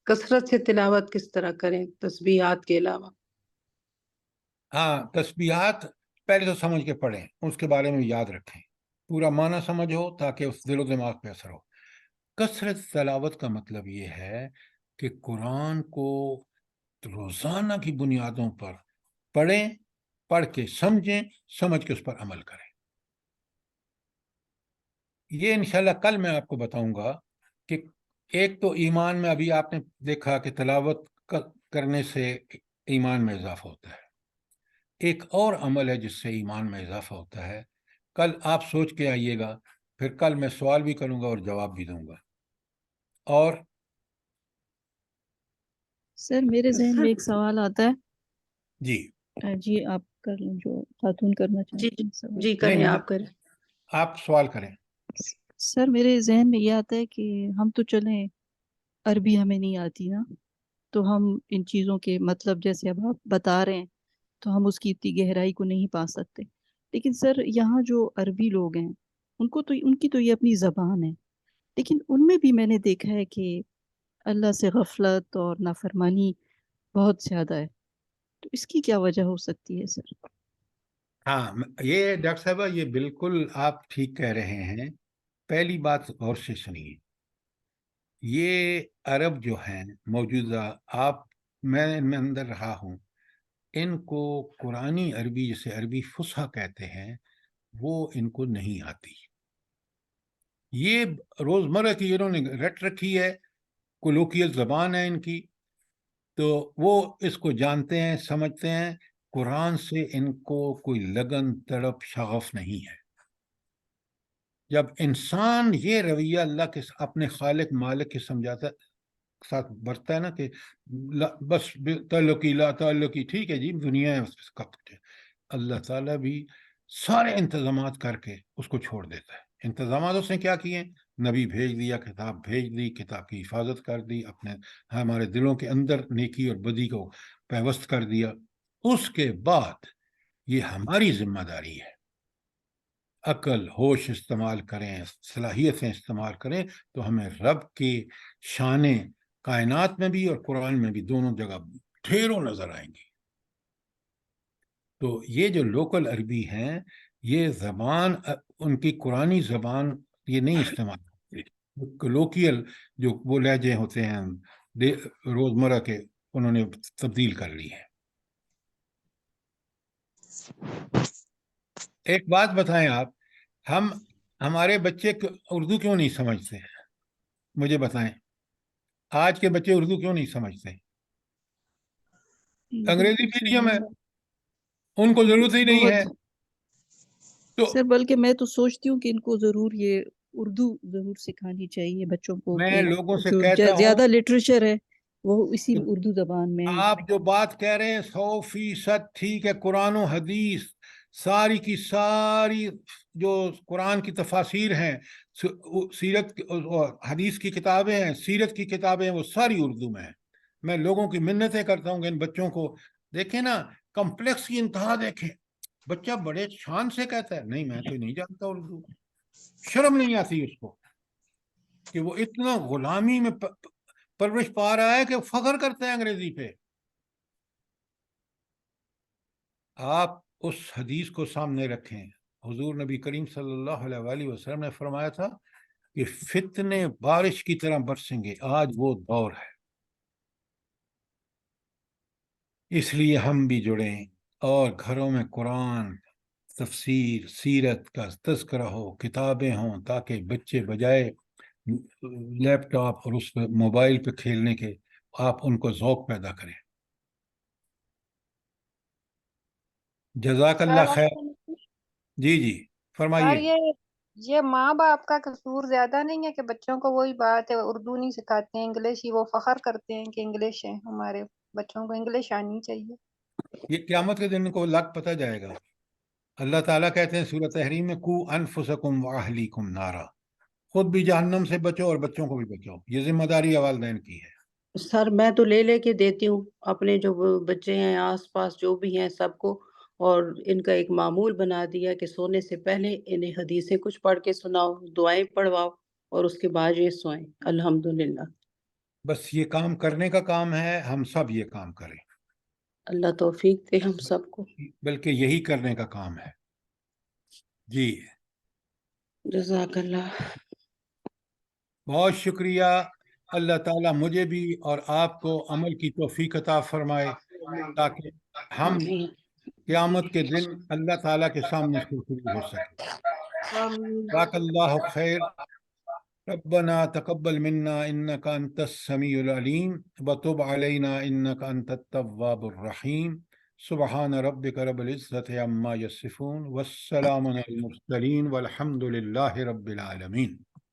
کثرت سے تلاوت کس طرح کریں تسبیحات کے علاوہ. ہاں، تسبیحات پہلے تو سمجھ کے پڑھیں، اس کے بارے میں یاد رکھیں، پورا معنی سمجھو تاکہ اس دل و دماغ پہ اثر ہو. کثرت تلاوت کا مطلب یہ ہے کہ قرآن کو روزانہ کی بنیادوں پر پڑھیں، پڑھ کے سمجھیں، سمجھ کے اس پر عمل کریں. یہ انشاءاللہ کل میں آپ کو بتاؤں گا کہ ایک تو ایمان میں ابھی آپ نے دیکھا کہ تلاوت کرنے سے ایمان میں اضافہ ہوتا ہے. ایک اور عمل ہے جس سے ایمان میں اضافہ ہوتا ہے. کل آپ سوچ کے آئیے گا، پھر کل میں سوال بھی کروں گا اور جواب بھی دوں گا. اور سر میرے ذہن میں ایک سوال آتا ہے. جی آپ کر لیں جو خاتون کرنا چاہتی ہیں سوال. جی کریں، آپ کریں. آپ سوال کریں. سر میرے ذہن میں یہ آتا ہے کہ ہم تو چلیں عربی ہمیں نہیں آتی نا، تو ہم ان چیزوں کے مطلب جیسے اب آپ بتا رہے ہیں تو ہم اس کی اتنی گہرائی کو نہیں پا سکتے. لیکن سر یہاں جو عربی لوگ ہیں ان کی تو یہ اپنی زبان ہے، لیکن ان میں بھی میں نے دیکھا ہے کہ اللہ سے غفلت اور نافرمانی بہت زیادہ ہے. تو اس کی کیا وجہ ہو سکتی ہے سر؟ ہاں، یہ ڈاکٹر صاحبہ یہ بالکل آپ ٹھیک کہہ رہے ہیں. پہلی بات غور سے سنیے، یہ عرب جو ہیں موجودہ، میں ان میں اندر رہا ہوں، ان کو قرآنی عربی جسے عربی فصحیٰ کہتے ہیں وہ ان کو نہیں آتی. یہ روزمرہ کی انہوں نے رٹ رکھی ہے، کولوکیل زبان ہے ان کی، تو وہ اس کو جانتے ہیں، سمجھتے ہیں. قرآن سے ان کو کوئی لگن تڑپ شغف نہیں ہے. جب انسان یہ رویہ اللہ کے اپنے خالق مالک کے سمجھاتا ساتھ برتا ہے نا کہ بس تعلقی لا تعلقی، ٹھیک ہے جی دنیا ہے، اللہ تعالیٰ بھی سارے انتظامات کر کے اس کو چھوڑ دیتا ہے. انتظامات اس نے کیا کیے؟ نبی بھیج دیا، کتاب بھیج دی، کتاب کی حفاظت کر دی، اپنے ہمارے دلوں کے اندر نیکی اور بدی کو پیوست کر دیا، اس کے بعد یہ ہماری ذمہ داری ہے، عقل ہوش استعمال کریں، صلاحیتیں استعمال کریں تو ہمیں رب کی شانیں کائنات میں بھی اور قرآن میں بھی دونوں جگہ ڈھیروں نظر آئیں گی۔ تو یہ جو لوکل عربی ہیں، یہ زبان ان کی قرآنی زبان یہ نہیں استعمال کرتی، کلوکیل جو وہ لہجے ہوتے ہیں روزمرہ کے، انہوں نے تبدیل کر لی ہے۔ ایک بات بتائیں آپ، ہمارے بچے اردو کیوں نہیں سمجھتے ہیں؟ مجھے بتائیں، آج کے بچے اردو کیوں نہیں سمجھتے؟ انگریزی میڈیم ہے، ان کو ضرورت ہی نہیں ہے۔ تو سر بلکہ میں تو سوچتی ہوں کہ ان کو ضرور یہ اردو ضرور سکھانی چاہیے بچوں کو، میں کہ لوگوں سے جو کہتا ہوں، زیادہ لٹریچر ہے وہ اسی اردو زبان میں ہے۔ آپ جو بات کہہ رہے ہیں 100% ٹھیک ہے، قرآن و حدیث ساری کی ساری جو قرآن کی تفاسیر ہیں، سیرت حدیث کی کتابیں ہیں، سیرت کی کتابیں ہیں، وہ ساری اردو میں ہیں۔ میں لوگوں کی منتیں کرتا ہوں کہ ان بچوں کو دیکھیں نا، کمپلیکس کی انتہا دیکھیں، بچہ بڑے شان سے کہتا ہے نہیں میں تو نہیں جانتا اردو، شرم نہیں آتی اس کو کہ وہ اتنا غلامی میں پرورش پا رہا ہے کہ فخر کرتے ہیں انگریزی پہ۔ آپ اس حدیث کو سامنے رکھیں، حضور نبی کریم صلی اللہ علیہ وآلہ وسلم نے فرمایا تھا کہ فتنے بارش کی طرح برسیں گے، آج وہ دور ہے۔ اس لیے ہم بھی جڑیں اور گھروں میں قرآن، تفسیر، سیرت کا تذکرہ ہو، کتابیں ہوں، تاکہ بچے بجائے لیپ ٹاپ اور اس پہ موبائل پہ کھیلنے کے آپ ان کو ذوق پیدا کریں۔ جزاک اللہ خیر۔ جی جی فرمائیے۔ سر یہ ماں باپ کا قصور زیادہ نہیں ہے کہ بچوں کو وہی بات ہے، اردو نہیں سکھاتے ہیں، انگلش ہی، وہ فخر کرتے ہیں کہ انگلش ہے، ہمارے بچوں کو انگلش آنی چاہیے۔ یہ قیامت کے دن کو لگ پتہ جائے گا۔ اللہ تعالیٰ کہتے ہیں سورۃ تحریم میں قو انفسکم واہلیکم نارا، خود بھی جہنم سے بچو اور بچوں کو بھی بچو، یہ ذمہ داری والدین کی ہے۔ سر میں تو لے کے دیتی ہوں اپنے جو بچے ہیں آس پاس جو بھی ہیں سب کو، اور ان کا ایک معمول بنا دیا کہ سونے سے پہلے انہیں حدیثیں کچھ پڑھ کے سناؤ، دعائیں پڑھواؤ، اور اس کے بعد یہ سوئیں۔ الحمدللہ۔ بس یہ کام کرنے کا کام ہے، ہم سب یہ کام کریں، اللہ توفیق دے ہم سب کو۔ بلکہ یہی کرنے کا کام ہے۔ جی جزاک اللہ۔ بہت شکریہ۔ اللہ تعالیٰ مجھے بھی اور آپ کو عمل کی توفیق عطا فرمائے تاکہ ہم آمین۔ قیامت کے دن اللہ تعالیٰ کے سامنے شروع ہو سکیں۔ جزاک اللہ خیر۔ ربنا تقبل منا انك انت السميع العليم وتب علينا انك انت التواب الرحيم سبحان ربك رب العزة عما يصفون والسلام على المرسلين والحمد لله رب العالمين۔